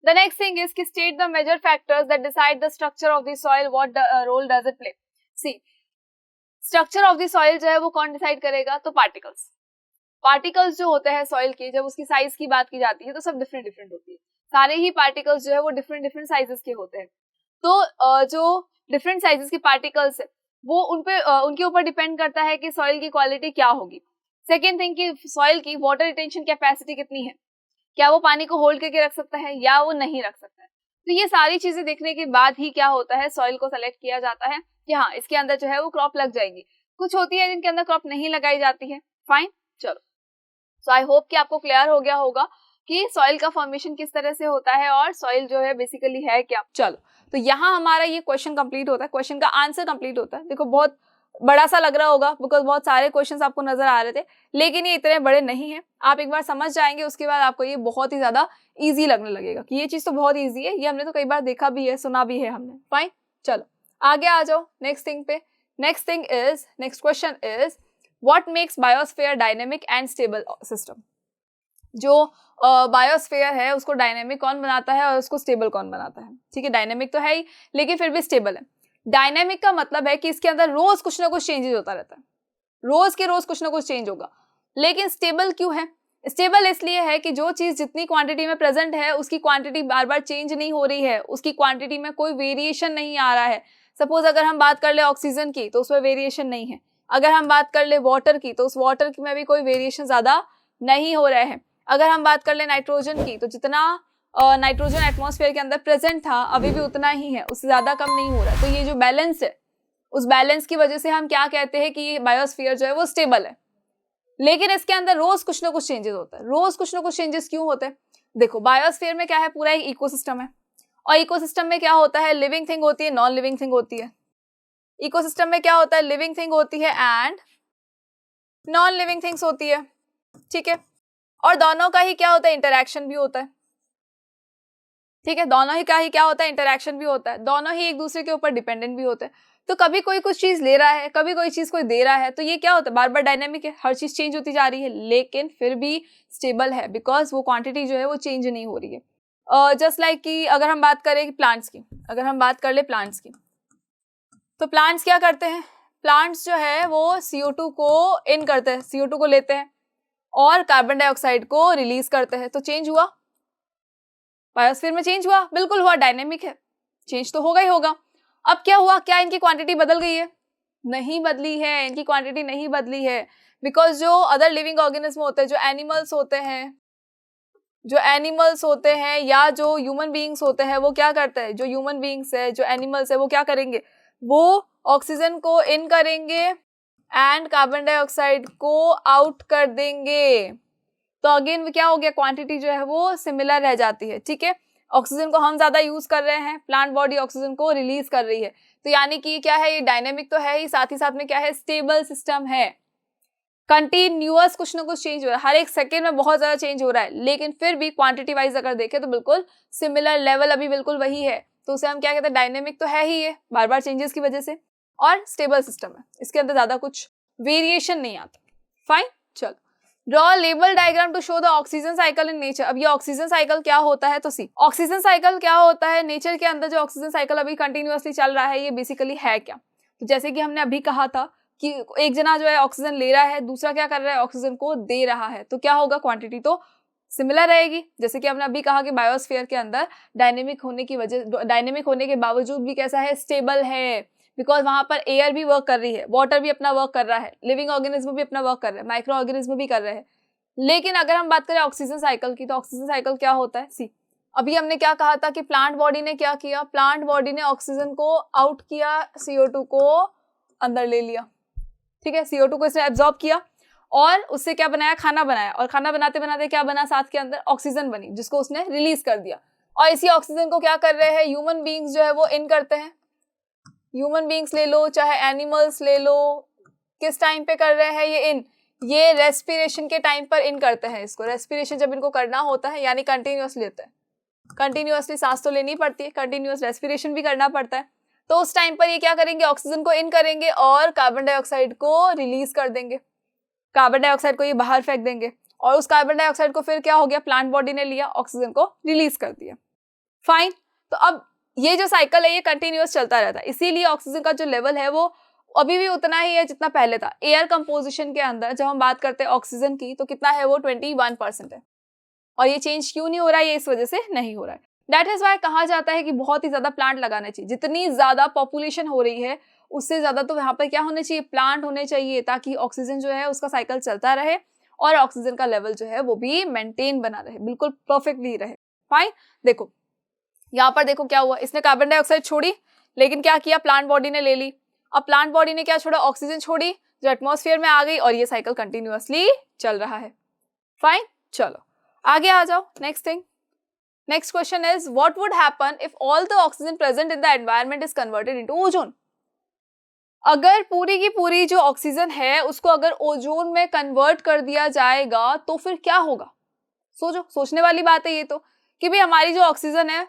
A: The next thing is कि state the major factors that decide the structure of the soil. What role does it play? See, structure of the soil जो है वो कौन डिसाइड करेगा, तो पार्टिकल्स। पार्टिकल्स जो होते हैं सॉइल के, जब उसकी साइज की बात की जाती है तो सब डिफरेंट डिफरेंट होती है। सारे ही पार्टिकल्स जो है वो डिफरेंट डिफरेंट साइजेस के होते हैं। तो जो डिफरेंट साइजेस के पार्टिकल्स है वो उनके ऊपर डिपेंड करता है कि सॉइल की क्वालिटी क्या होगी। सेकेंड थिंग कि सॉइल की वाटर रिटेंशन कैपेसिटी कितनी है, क्या वो पानी को होल्ड करके रख सकता है या वो नहीं रख सकता है। तो ये सारी चीजें देखने के बाद ही क्या होता है, सॉइल को सेलेक्ट किया जाता है कि हाँ इसके अंदर जो है वो क्रॉप लग जाएगी। कुछ होती है जिनके अंदर क्रॉप नहीं लगाई जाती है। फाइन, चलो। सो आई होप कि आपको क्लियर हो गया होगा कि सॉइल का फॉर्मेशन किस तरह से होता है और सॉइल जो है बेसिकली है क्या। चलो, तो यहाँ हमारा ये क्वेश्चन कंप्लीट होता है, क्वेश्चन का आंसर कंप्लीट होता है। देखो बहुत बड़ा सा लग रहा होगा बिकॉज बहुत सारे क्वेश्चंस आपको नजर आ रहे थे, लेकिन ये इतने बड़े नहीं है। आप एक बार समझ जाएंगे उसके बाद आपको ये बहुत ही ज्यादा इजी लगने लगेगा कि ये चीज तो बहुत इजी है, ये हमने तो कई बार देखा भी है, सुना भी है हमने। फाइन, चलो आगे आ जाओ नेक्स्ट थिंग पे। Next question is what makes biosphere dynamic and stable system. जो बायोस्फीयर है उसको डायनेमिक कौन बनाता है और उसको स्टेबल कौन बनाता है। ठीक है, डायनेमिक तो है ही लेकिन फिर भी स्टेबल है। डायनेमिक का मतलब है कि इसके अंदर रोज कुछ ना कुछ चेंजेस होता रहता है, रोज के रोज कुछ ना कुछ चेंज होगा। लेकिन स्टेबल क्यों है, स्टेबल इसलिए है कि जो चीज जितनी क्वांटिटी में प्रेजेंट है उसकी क्वांटिटी बार बार चेंज नहीं हो रही है, उसकी क्वांटिटी में कोई वेरिएशन नहीं आ रहा है। सपोज अगर हम बात कर ले ऑक्सीजन की तो उसमें वेरिएशन नहीं है, अगर हम बात कर ले वाटर की तो उस वाटर में भी कोई वेरिएशन ज्यादा नहीं हो रहे हैं। अगर हम बात कर ले नाइट्रोजन की तो जितना नाइट्रोजन एटमॉस्फेयर के अंदर प्रेजेंट था अभी भी उतना ही है, उससे ज्यादा कम नहीं हो रहा है। तो ये जो बैलेंस है उस बैलेंस की वजह से हम क्या कहते हैं कि ये बायोस्फीयर जो है वो स्टेबल है। लेकिन इसके अंदर रोज कुछ ना कुछ चेंजेस होता है। रोज कुछ ना कुछ चेंजेस क्यों होते हैं, देखो बायोस्फीयर में क्या है, पूरा एक इकोसिस्टम है। और इकोसिस्टम में क्या होता है, लिविंग थिंग होती है, नॉन लिविंग थिंग होती है। इकोसिस्टम में क्या होता है, लिविंग थिंग होती है एंड नॉन लिविंग थिंग्स होती है, ठीक है। और दोनों का ही क्या होता है, इंटरैक्शन भी होता है, ठीक है। दोनों ही का ही क्या होता है, इंटरैक्शन भी होता है, दोनों ही एक दूसरे के ऊपर डिपेंडेंट भी होते हैं। तो कभी कोई कुछ चीज ले रहा है, कभी कोई चीज कोई दे रहा है, तो ये क्या होता है, बार बार डायनेमिक है, हर चीज चेंज होती जा रही है, लेकिन फिर भी स्टेबल है, बिकॉज वो क्वांटिटी जो है वो चेंज नहीं हो रही है। जस्ट लाइक कि अगर हम बात करें प्लांट्स की, अगर हम बात कर ले प्लांट्स की, तो प्लांट्स क्या करते हैं, प्लांट्स जो है वो CO2 को इन करते हैं, CO2 को लेते हैं और कार्बन डाइऑक्साइड को रिलीज करते हैं। तो चेंज हुआ, बायोस्फीयर में चेंज हुआ, बिल्कुल हुआ, डायनेमिक है, चेंज तो होगा ही होगा। अब क्या हुआ, क्या इनकी क्वांटिटी बदल गई है, नहीं बदली है, इनकी क्वांटिटी नहीं बदली है, बिकॉज जो अदर लिविंग ऑर्गेनिज्म होते हैं, जो एनिमल्स होते हैं, जो एनिमल्स होते हैं या जो ह्यूमन बीइंग्स होते हैं, वो क्या करते हैं, जो ह्यूमन बीइंग्स है, जो एनिमल्स है, वो क्या करेंगे, वो ऑक्सीजन को इन करेंगे एंड कार्बन डाइऑक्साइड को आउट कर देंगे। तो अगेन क्या हो गया, क्वांटिटी जो है वो सिमिलर रह जाती है, ठीक है। ऑक्सीजन को हम ज्यादा यूज कर रहे हैं, प्लांट बॉडी ऑक्सीजन को रिलीज कर रही है, तो यानी कि क्या है, ये डायनेमिक तो है ही, साथ ही साथ में क्या है, स्टेबल सिस्टम है, कंटिन्यूअस कुछ ना कुछ चेंज हो रहा है, हर एक सेकेंड में बहुत ज्यादा चेंज हो रहा है, लेकिन फिर भी क्वांटिटी वाइज अगर देखें तो बिल्कुल सिमिलर लेवल अभी बिल्कुल वही है। तो उसे हम क्या कहते हैं, डायनेमिक तो है ही ये, बार बार चेंजेस की वजह से, और स्टेबल सिस्टम है, इसके अंदर ज्यादा कुछ वेरिएशन नहीं आता। फाइन, चलो, draw label diagram to show the oxygen cycle in nature. अब ये ऑक्सीजन साइकिल क्या होता है, तो सी ऑक्सीजन साइकिल क्या होता है, नेचर के अंदर जो ऑक्सीजन साइकिल अभी कंटिन्यूअसली चल रहा है, ये बेसिकली है क्या। तो जैसे कि हमने अभी कहा था कि एक जना जो है ऑक्सीजन ले रहा है, दूसरा क्या कर रहा है, ऑक्सीजन को दे रहा है, तो क्या होगा, क्वांटिटी तो सिमिलर रहेगी। जैसे कि हमने अभी कहा कि बायोस्फीयर के अंदर डायनेमिक होने के बावजूद भी कैसा है, स्टेबल है, बिकॉज वहां पर एयर भी वर्क कर रही है, वाटर भी अपना वर्क कर रहा है, लिविंग ऑर्गेनिज्म भी अपना वर्क कर रहे हैं, माइक्रो ऑर्गेनिज्म भी कर रहे हैं। लेकिन अगर हम बात करें ऑक्सीजन साइकिल की, तो ऑक्सीजन साइकिल क्या होता है, सी अभी हमने क्या कहा था कि प्लांट बॉडी ने क्या किया, प्लांट बॉडी ने ऑक्सीजन को आउट किया, CO2 को अंदर ले लिया, ठीक है। CO2 को इसने एब्जॉर्ब किया और उससे क्या बनाया, खाना बनाया, और खाना बनाते बनाते क्या बना, साथ के अंदर ऑक्सीजन बनी, जिसको उसने रिलीज कर दिया। और इसी ऑक्सीजन को क्या कर रहे हैं, ह्यूमन बीइंग्स जो है वो इन करते हैं। ह्यूमन बीइंग्स ले लो चाहे एनिमल्स ले लो, किस टाइम पे कर रहे हैं ये इन, ये रेस्पिरेशन के टाइम पर इन करते हैं इसको। रेस्पिरेशन जब इनको करना होता है, यानी कंटिन्यूअस लेते हैं, कंटिन्यूअसली सांस तो लेनी पड़ती है, कंटिन्यूअस रेस्पिरेशन भी करना पड़ता है, तो उस टाइम पर ये क्या करेंगे, ऑक्सीजन को इन करेंगे और कार्बन डाइऑक्साइड को रिलीज कर देंगे, कार्बन डाइऑक्साइड को ये बाहर फेंक देंगे, और उस कार्बन डाइऑक्साइड को फिर क्या हो गया, प्लांट बॉडी ने लिया, ऑक्सीजन को रिलीज कर दिया। फाइन, तो अब ये जो साइकिल है ये कंटिन्यूअस चलता रहता है, इसीलिए ऑक्सीजन का जो लेवल है वो अभी भी उतना ही है जितना पहले था। एयर कंपोजिशन के अंदर जब हम बात करते हैं ऑक्सीजन की, तो कितना है वो 21% है, और ये चेंज क्यों नहीं हो रहा है, ये इस वजह से नहीं हो रहा है। दैट इज वाई कहा जाता है कि बहुत ही ज्यादा प्लांट लगाने चाहिए, जितनी ज्यादा पॉपुलेशन हो रही है उससे ज्यादा तो यहाँ पर क्या होने चाहिए, प्लांट होने चाहिए, ताकि ऑक्सीजन जो है उसका साइकिल चलता रहे और ऑक्सीजन का लेवल जो है वो भी मेंटेन बना रहे, बिल्कुल परफेक्टली रहे। फाइन, देखो यहाँ पर देखो क्या हुआ, इसने कार्बन डाइऑक्साइड छोड़ी, लेकिन क्या किया, प्लांट बॉडी ने ले ली। अब प्लांट बॉडी ने क्या छोड़ा, ऑक्सीजन छोड़ी, जो एटमॉस्फेयर में आ गई, और ये साइकिल कंटिन्यूअसली चल रहा है। फाइन, चलो आगे आ जाओ, next thing, next question is what would happen if all the oxygen present in the environment is converted into ozone. अगर पूरी की पूरी जो ऑक्सीजन है उसको अगर ओजोन में कन्वर्ट कर दिया जाएगा तो फिर क्या होगा। सोचो, सोचने वाली बात है ये तो, कि भाई हमारी जो ऑक्सीजन है,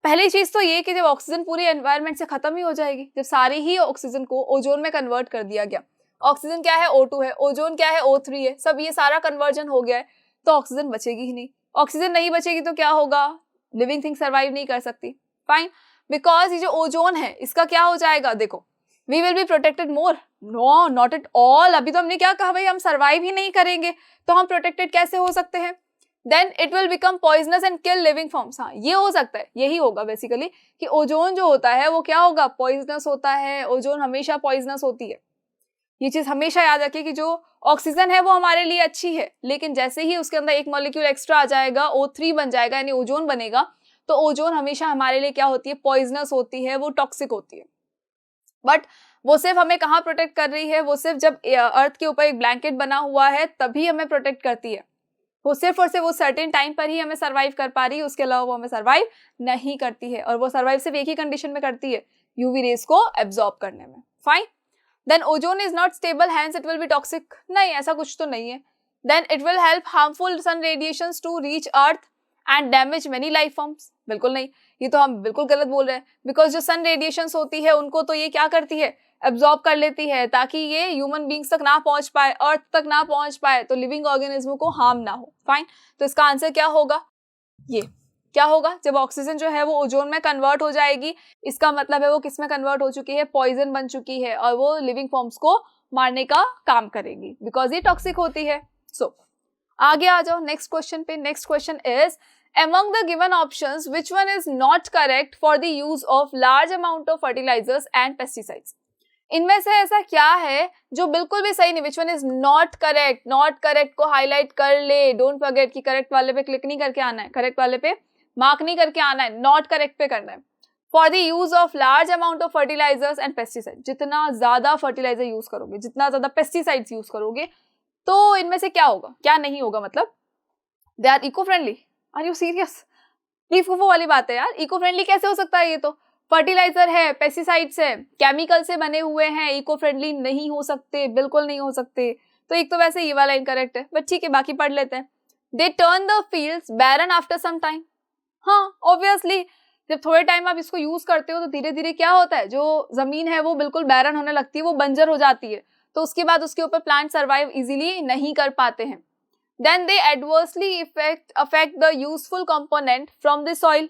A: पहली चीज तो ये कि जब ऑक्सीजन पूरी एनवायरनमेंट से खत्म ही हो जाएगी, जब सारी ही ऑक्सीजन को ओजोन में कन्वर्ट कर दिया गया, ऑक्सीजन क्या है O2 है, ओजोन क्या है O3 है, सब ये सारा कन्वर्जन हो गया है, तो ऑक्सीजन बचेगी ही नहीं। ऑक्सीजन नहीं बचेगी तो क्या होगा, लिविंग थिंग सर्वाइव नहीं कर सकती। फाइन, बिकॉज ये जो ओजोन है इसका क्या हो जाएगा, देखो we will be protected more, no not at all. अभी तो हमने क्या कहा, भाई हम सर्वाइव ही नहीं करेंगे तो हम प्रोटेक्टेड कैसे हो सकते हैं, then it will become poisonous and kill living forms. हाँ, ये हो सकता है, यही होगा बेसिकली, कि ओजोन जो होता है वो क्या होगा, पॉइजनस होता है, ओजोन हमेशा पॉइजनस होती है। ये चीज हमेशा याद रखिए कि जो ऑक्सीजन है वो हमारे लिए अच्छी है, लेकिन जैसे ही उसके अंदर एक मॉलिक्यूल एक्स्ट्रा आ जाएगा, O3 बन जाएगा, यानी ओजोन बनेगा, तो ओजोन हमेशा हमारे लिए क्या होती है, पॉइजनस होती है, वो टॉक्सिक होती है। बट वो सिर्फ हमें कहाँ प्रोटेक्ट कर रही है, वो सिर्फ जब अर्थ के ऊपर एक ब्लैंकेट बना हुआ है तभी हमें प्रोटेक्ट करती है। वो सिर्फ और सिर्फ वो सर्टेन टाइम पर ही हमें सर्वाइव कर पा रही है, उसके अलावा वो हमें सर्वाइव नहीं करती है। और वो सर्वाइव सिर्फ एक ही कंडीशन में करती है, यूवी रेज को एब्जॉर्ब करने में। Fine. Then ozone is not stable, hence it will be toxic. नहीं, ऐसा कुछ तो नहीं है। Then it will help harmful sun radiations to reach earth and damage many life forms. बिल्कुल नहीं, ये तो हम बिल्कुल गलत बोल रहे हैं, बिकॉज जो सन रेडिएशंस होती है उनको तो ये क्या करती है, एब्जॉर्ब कर लेती है, ताकि ये ह्यूमन बींग्स तक ना पहुंच पाए, अर्थ तक ना पहुंच पाए, तो लिविंग ऑर्गेनिज्म को हार्म ना हो। फाइन। तो इसका आंसर क्या होगा, ये क्या होगा, जब ऑक्सीजन जो है वो ओजोन में कन्वर्ट हो जाएगी, इसका मतलब है वो किस में कन्वर्ट हो चुकी है, पॉइजन बन चुकी है, और वो लिविंग फॉर्म्स को मारने का काम करेगी, बिकॉज ये टॉक्सिक होती है। सो आगे आ जाओ नेक्स्ट क्वेश्चन पे। Next question is, among the given options which one is not correct for the use of large amount of fertilizers and pesticides? इनमें से ऐसा क्या है जो बिल्कुल भी सही नहीं, which one is not correct. Not correct को हाईलाइट कर ले, डोंट फॉरगेट कि करेक्ट वाले पे क्लिक नहीं करके आना है, करेक्ट वाले पे मार्क नहीं करके आना है, नॉट करेक्ट पे करना है। For the use of large amount of fertilisers and pesticide, जितना ज्यादा फर्टिलाइजर यूज करोगे, जितना ज्यादा पेस्टिसाइड्स यूज करोगे, तो इनमें से क्या होगा, क्या नहीं होगा, मतलब they are eco friendly. Are you serious? फूफो वाली बात है यार, इको फ्रेंडली कैसे हो सकता है, ये तो फर्टिलाइजर है, पेस्टिसाइड्स है, केमिकल से बने हुए हैं, इको फ्रेंडली नहीं हो सकते, बिल्कुल नहीं हो सकते। तो एक तो वैसे ये वाला इनकरेक्ट है, बट ठीक है बाकी पढ़ लेते हैं। They turn the fields barren after some time. हाँ ऑब्वियसली, जब थोड़े टाइम आप इसको यूज करते हो तो धीरे धीरे क्या होता है, जो जमीन है वो बिल्कुल बैरन होने लगती है, वो बंजर हो जाती है, तो उसके बाद उसके ऊपर प्लांट सर्वाइव इजीली नहीं कर पाते हैं। Then they adversely affect the useful component from the soil.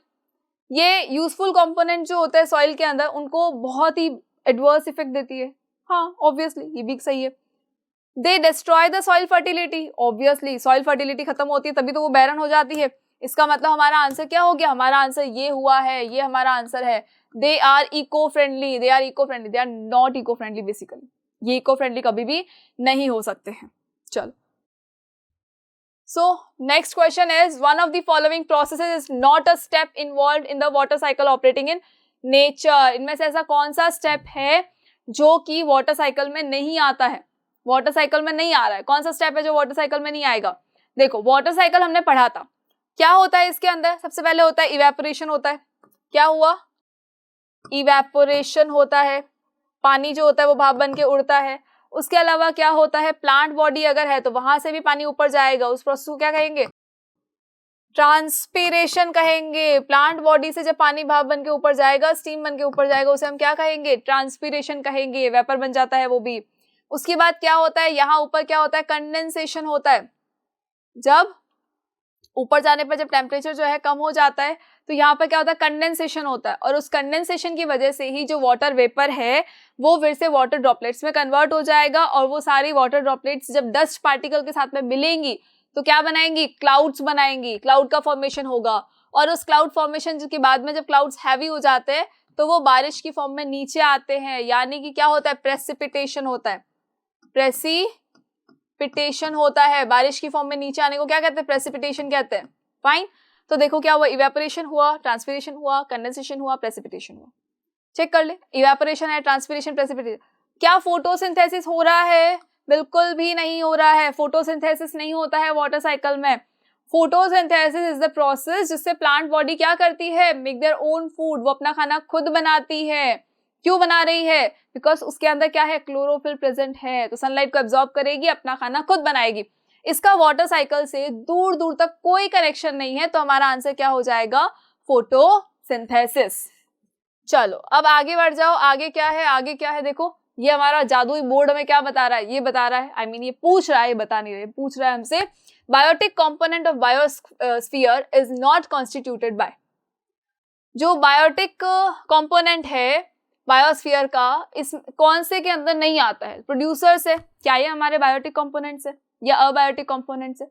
A: ये यूजफुल कंपोनेंट जो होता है सॉइल के अंदर, उनको बहुत ही एडवर्स इफेक्ट देती है। हाँ ऑब्वियसली ये भी सही है। दे destroy the soil fertility, obviously soil fertility खत्म होती है तभी तो वो बैरन हो जाती है। इसका मतलब हमारा आंसर क्या हो गया, हमारा आंसर ये हुआ है, ये हमारा आंसर है। They are eco friendly, they are eco friendly, they are not eco friendly basically. ये इको फ्रेंडली कभी भी नहीं हो सकते हैं। चलो, so next question is, one of the following processes is not a step involved in the water cycle operating in nature. इनमें से ऐसा कौन सा स्टेप है जो कि वाटर साइकिल में नहीं आता है, वाटर साइकिल में नहीं आ रहा है, कौन सा स्टेप है जो वाटर साइकिल में नहीं आएगा। देखो वाटर साइकिल हमने पढ़ा था, क्या होता है इसके अंदर, सबसे पहले होता है इवेपोरेशन होता है। क्या हुआ, इवेपोरेशन होता है, पानी जो होता है वो भाप बन के उड़ता है। उसके अलावा क्या होता है, प्लांट बॉडी अगर है तो वहां से भी पानी ऊपर जाएगा, उस प्रोसेस को क्या कहेंगे, ट्रांसपीरेशन कहेंगे। प्लांट बॉडी से जब पानी भाप बन के ऊपर जाएगा, स्टीम बन के ऊपर जाएगा, उसे हम क्या कहेंगे, ट्रांसपीरेशन कहेंगे, वेपर बन जाता है वो भी। उसके बाद क्या होता है, यहाँ ऊपर क्या होता है, कंडेंसेशन होता है। जब ऊपर जाने पर जब टेम्परेचर जो है कम हो जाता है तो यहाँ पर क्या होता है, कंडेंसेशन होता है, और उस कंडेंसेशन की वजह से ही जो वाटर वेपर है वो फिर से वाटर ड्रॉपलेट्स में कन्वर्ट हो जाएगा, और वो सारी वाटर ड्रॉपलेट्स जब डस्ट पार्टिकल के साथ में मिलेंगी तो क्या बनाएंगी, क्लाउड्स बनाएंगी, क्लाउड का फॉर्मेशन होगा। और उस क्लाउड फॉर्मेशन के बाद में जब क्लाउड्स हैवी हो जाते हैं तो वो बारिश की फॉर्म में नीचे आते हैं, यानी कि क्या होता है, प्रेसिपिटेशन होता है। प्रेसिपिटेशन होता है, बारिश की फॉर्म में नीचे आने को क्या कहते हैं, प्रेसिपिटेशन कहते हैं। फाइन। तो देखो क्या हुआ, इवेपोरेशन हुआ, ट्रांसपिरेशन हुआ, कंडेंसेशन हुआ, प्रेसिपिटेशन हुआ। चेक कर ले, इवेपोरेशन है, ट्रांसपिरेशन, प्रेसिपिटेशन। क्या फोटोसिंथेसिस हो रहा है, बिल्कुल भी नहीं हो रहा है। फोटोसिंथेसिस नहीं होता है वाटर साइकिल में। फोटोसिंथेसिस इज द प्रोसेस जिससे प्लांट बॉडी क्या करती है, मेक देयर ओन फूड, वो अपना खाना खुद बनाती है। क्यों बना रही है, बिकॉज उसके अंदर क्या है, क्लोरोफिल प्रेजेंट है, तो सनलाइट को एब्जॉर्ब करेगी, अपना खाना खुद बनाएगी। इसका वाटर साइकिल से दूर दूर तक कोई कनेक्शन नहीं है, तो हमारा आंसर क्या हो जाएगा, फोटोसिंथेसिस। चलो अब आगे बढ़ जाओ, आगे क्या है, आगे क्या है, देखो ये हमारा जादुई बोर्ड हमें क्या बता रहा है, ये बता रहा है, आई मीन ये पूछ रहा है, ये बता नहीं रहे, पूछ रहा है हमसे, biotic component of biosphere is not constituted by. जो बायोटिक कंपोनेंट है बायोस्फीयर का, इस कौन से के अंदर नहीं आता है, प्रोड्यूसर से, क्या ये हमारे बायोटिक कंपोनेंट से या अबायोटिक कंपोनेंट से।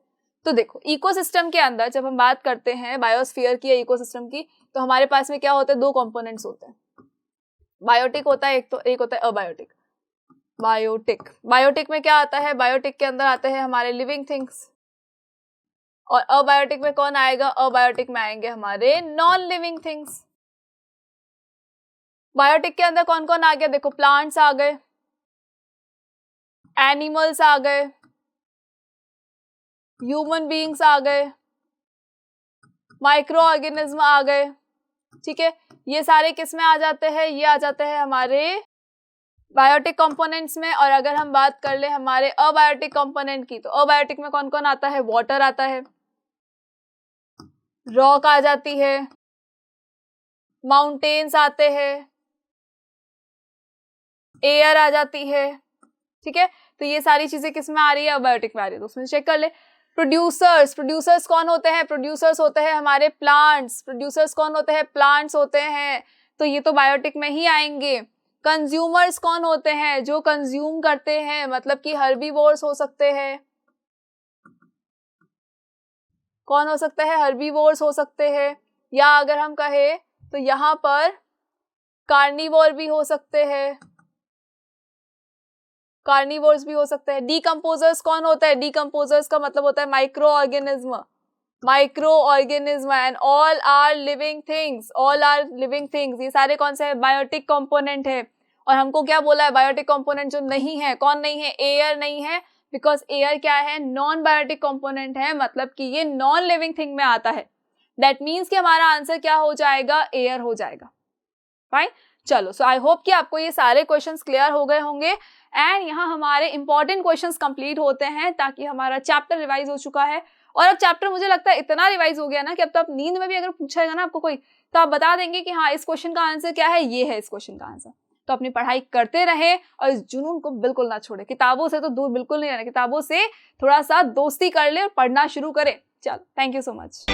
A: तो देखो इकोसिस्टम के अंदर जब हम बात करते हैं बायोस्फीयर की या इकोसिस्टम की, तो हमारे पास में क्या होता है, दो कंपोनेंट्स होते हैं, बायोटिक होता है एक, तो एक होता है अबायोटिक। बायोटिक में क्या आता है, बायोटिक के अंदर आते हैं हमारे लिविंग थिंग्स, और अबायोटिक में कौन आएगा, अबायोटिक में आएंगे हमारे नॉन लिविंग थिंग्स। बायोटिक के अंदर कौन कौन आ गया, देखो प्लांट्स आ गए, एनिमल्स आ गए, ह्यूमन बीइंग्स आ गए, माइक्रो ऑर्गेनिज्म आ गए, ठीक है। ये सारे किस में आ जाते हैं, ये आ जाते हैं हमारे बायोटिक कंपोनेंट्स में। और अगर हम बात कर ले हमारे अबायोटिक कंपोनेंट की, तो अबायोटिक में कौन कौन आता है, वाटर आता है, रॉक आ जाती है, माउंटेन्स आते हैं, एयर आ जाती है, ठीक है। तो ये सारी चीजें किस में आ रही है, अबायोटिक में आ रही है। तो उसमें चेक कर ले। प्रोड्यूसर्स कौन होते हैं, प्रोड्यूसर्स होते हैं हमारे प्लांट्स, प्रोड्यूसर्स कौन होते हैं, प्लांट्स होते हैं, तो ये तो बायोटिक में ही आएंगे। कंज्यूमर्स कौन होते हैं, जो कंज्यूम करते हैं, मतलब कि हर्बीवोर्स हो सकते हैं, कौन हो सकता है, हर्बीवोर्स हो सकते हैं, या अगर हम कहे तो यहाँ पर कार्निवोर भी हो सकते हैं, कार्निवोर्स भी हो सकते हैं। डीकम्पोजर्स कौन होता है, डीकम्पोजर्स का मतलब होता है micro organism, micro organism and all are living things, all are living things, ये सारे कौन से है, बायोटिक कंपोनेंट है। और हमको क्या बोला है, बायोटिक कंपोनेंट जो नहीं है, कौन नहीं है, एयर नहीं है, बिकॉज एयर क्या है, नॉन बायोटिक कंपोनेंट है, मतलब कि ये नॉन लिविंग थिंग में आता है। दैट मीन्स कि हमारा आंसर क्या हो जाएगा, एयर हो जाएगा। फाइन, चलो। सो आई होप कि आपको ये सारे क्वेश्चंस क्लियर हो गए होंगे एंड यहाँ हमारे इंपॉर्टेंट क्वेश्चंस कंप्लीट होते हैं, ताकि हमारा चैप्टर रिवाइज हो चुका है। और अब चैप्टर मुझे लगता है इतना रिवाइज हो गया ना कि अब तो आप नींद में भी अगर पूछेगा ना आपको कोई, तो आप बता देंगे कि हाँ इस क्वेश्चन का आंसर क्या है, ये है इस क्वेश्चन का आंसर। तो अपनी पढ़ाई करते रहे और इस जुनून को बिल्कुल ना छोड़े, किताबों से तो दूर बिल्कुल नहीं रहना, किताबों से थोड़ा सा दोस्ती कर ले और पढ़ना शुरू करे। चलो, थैंक यू सो मच।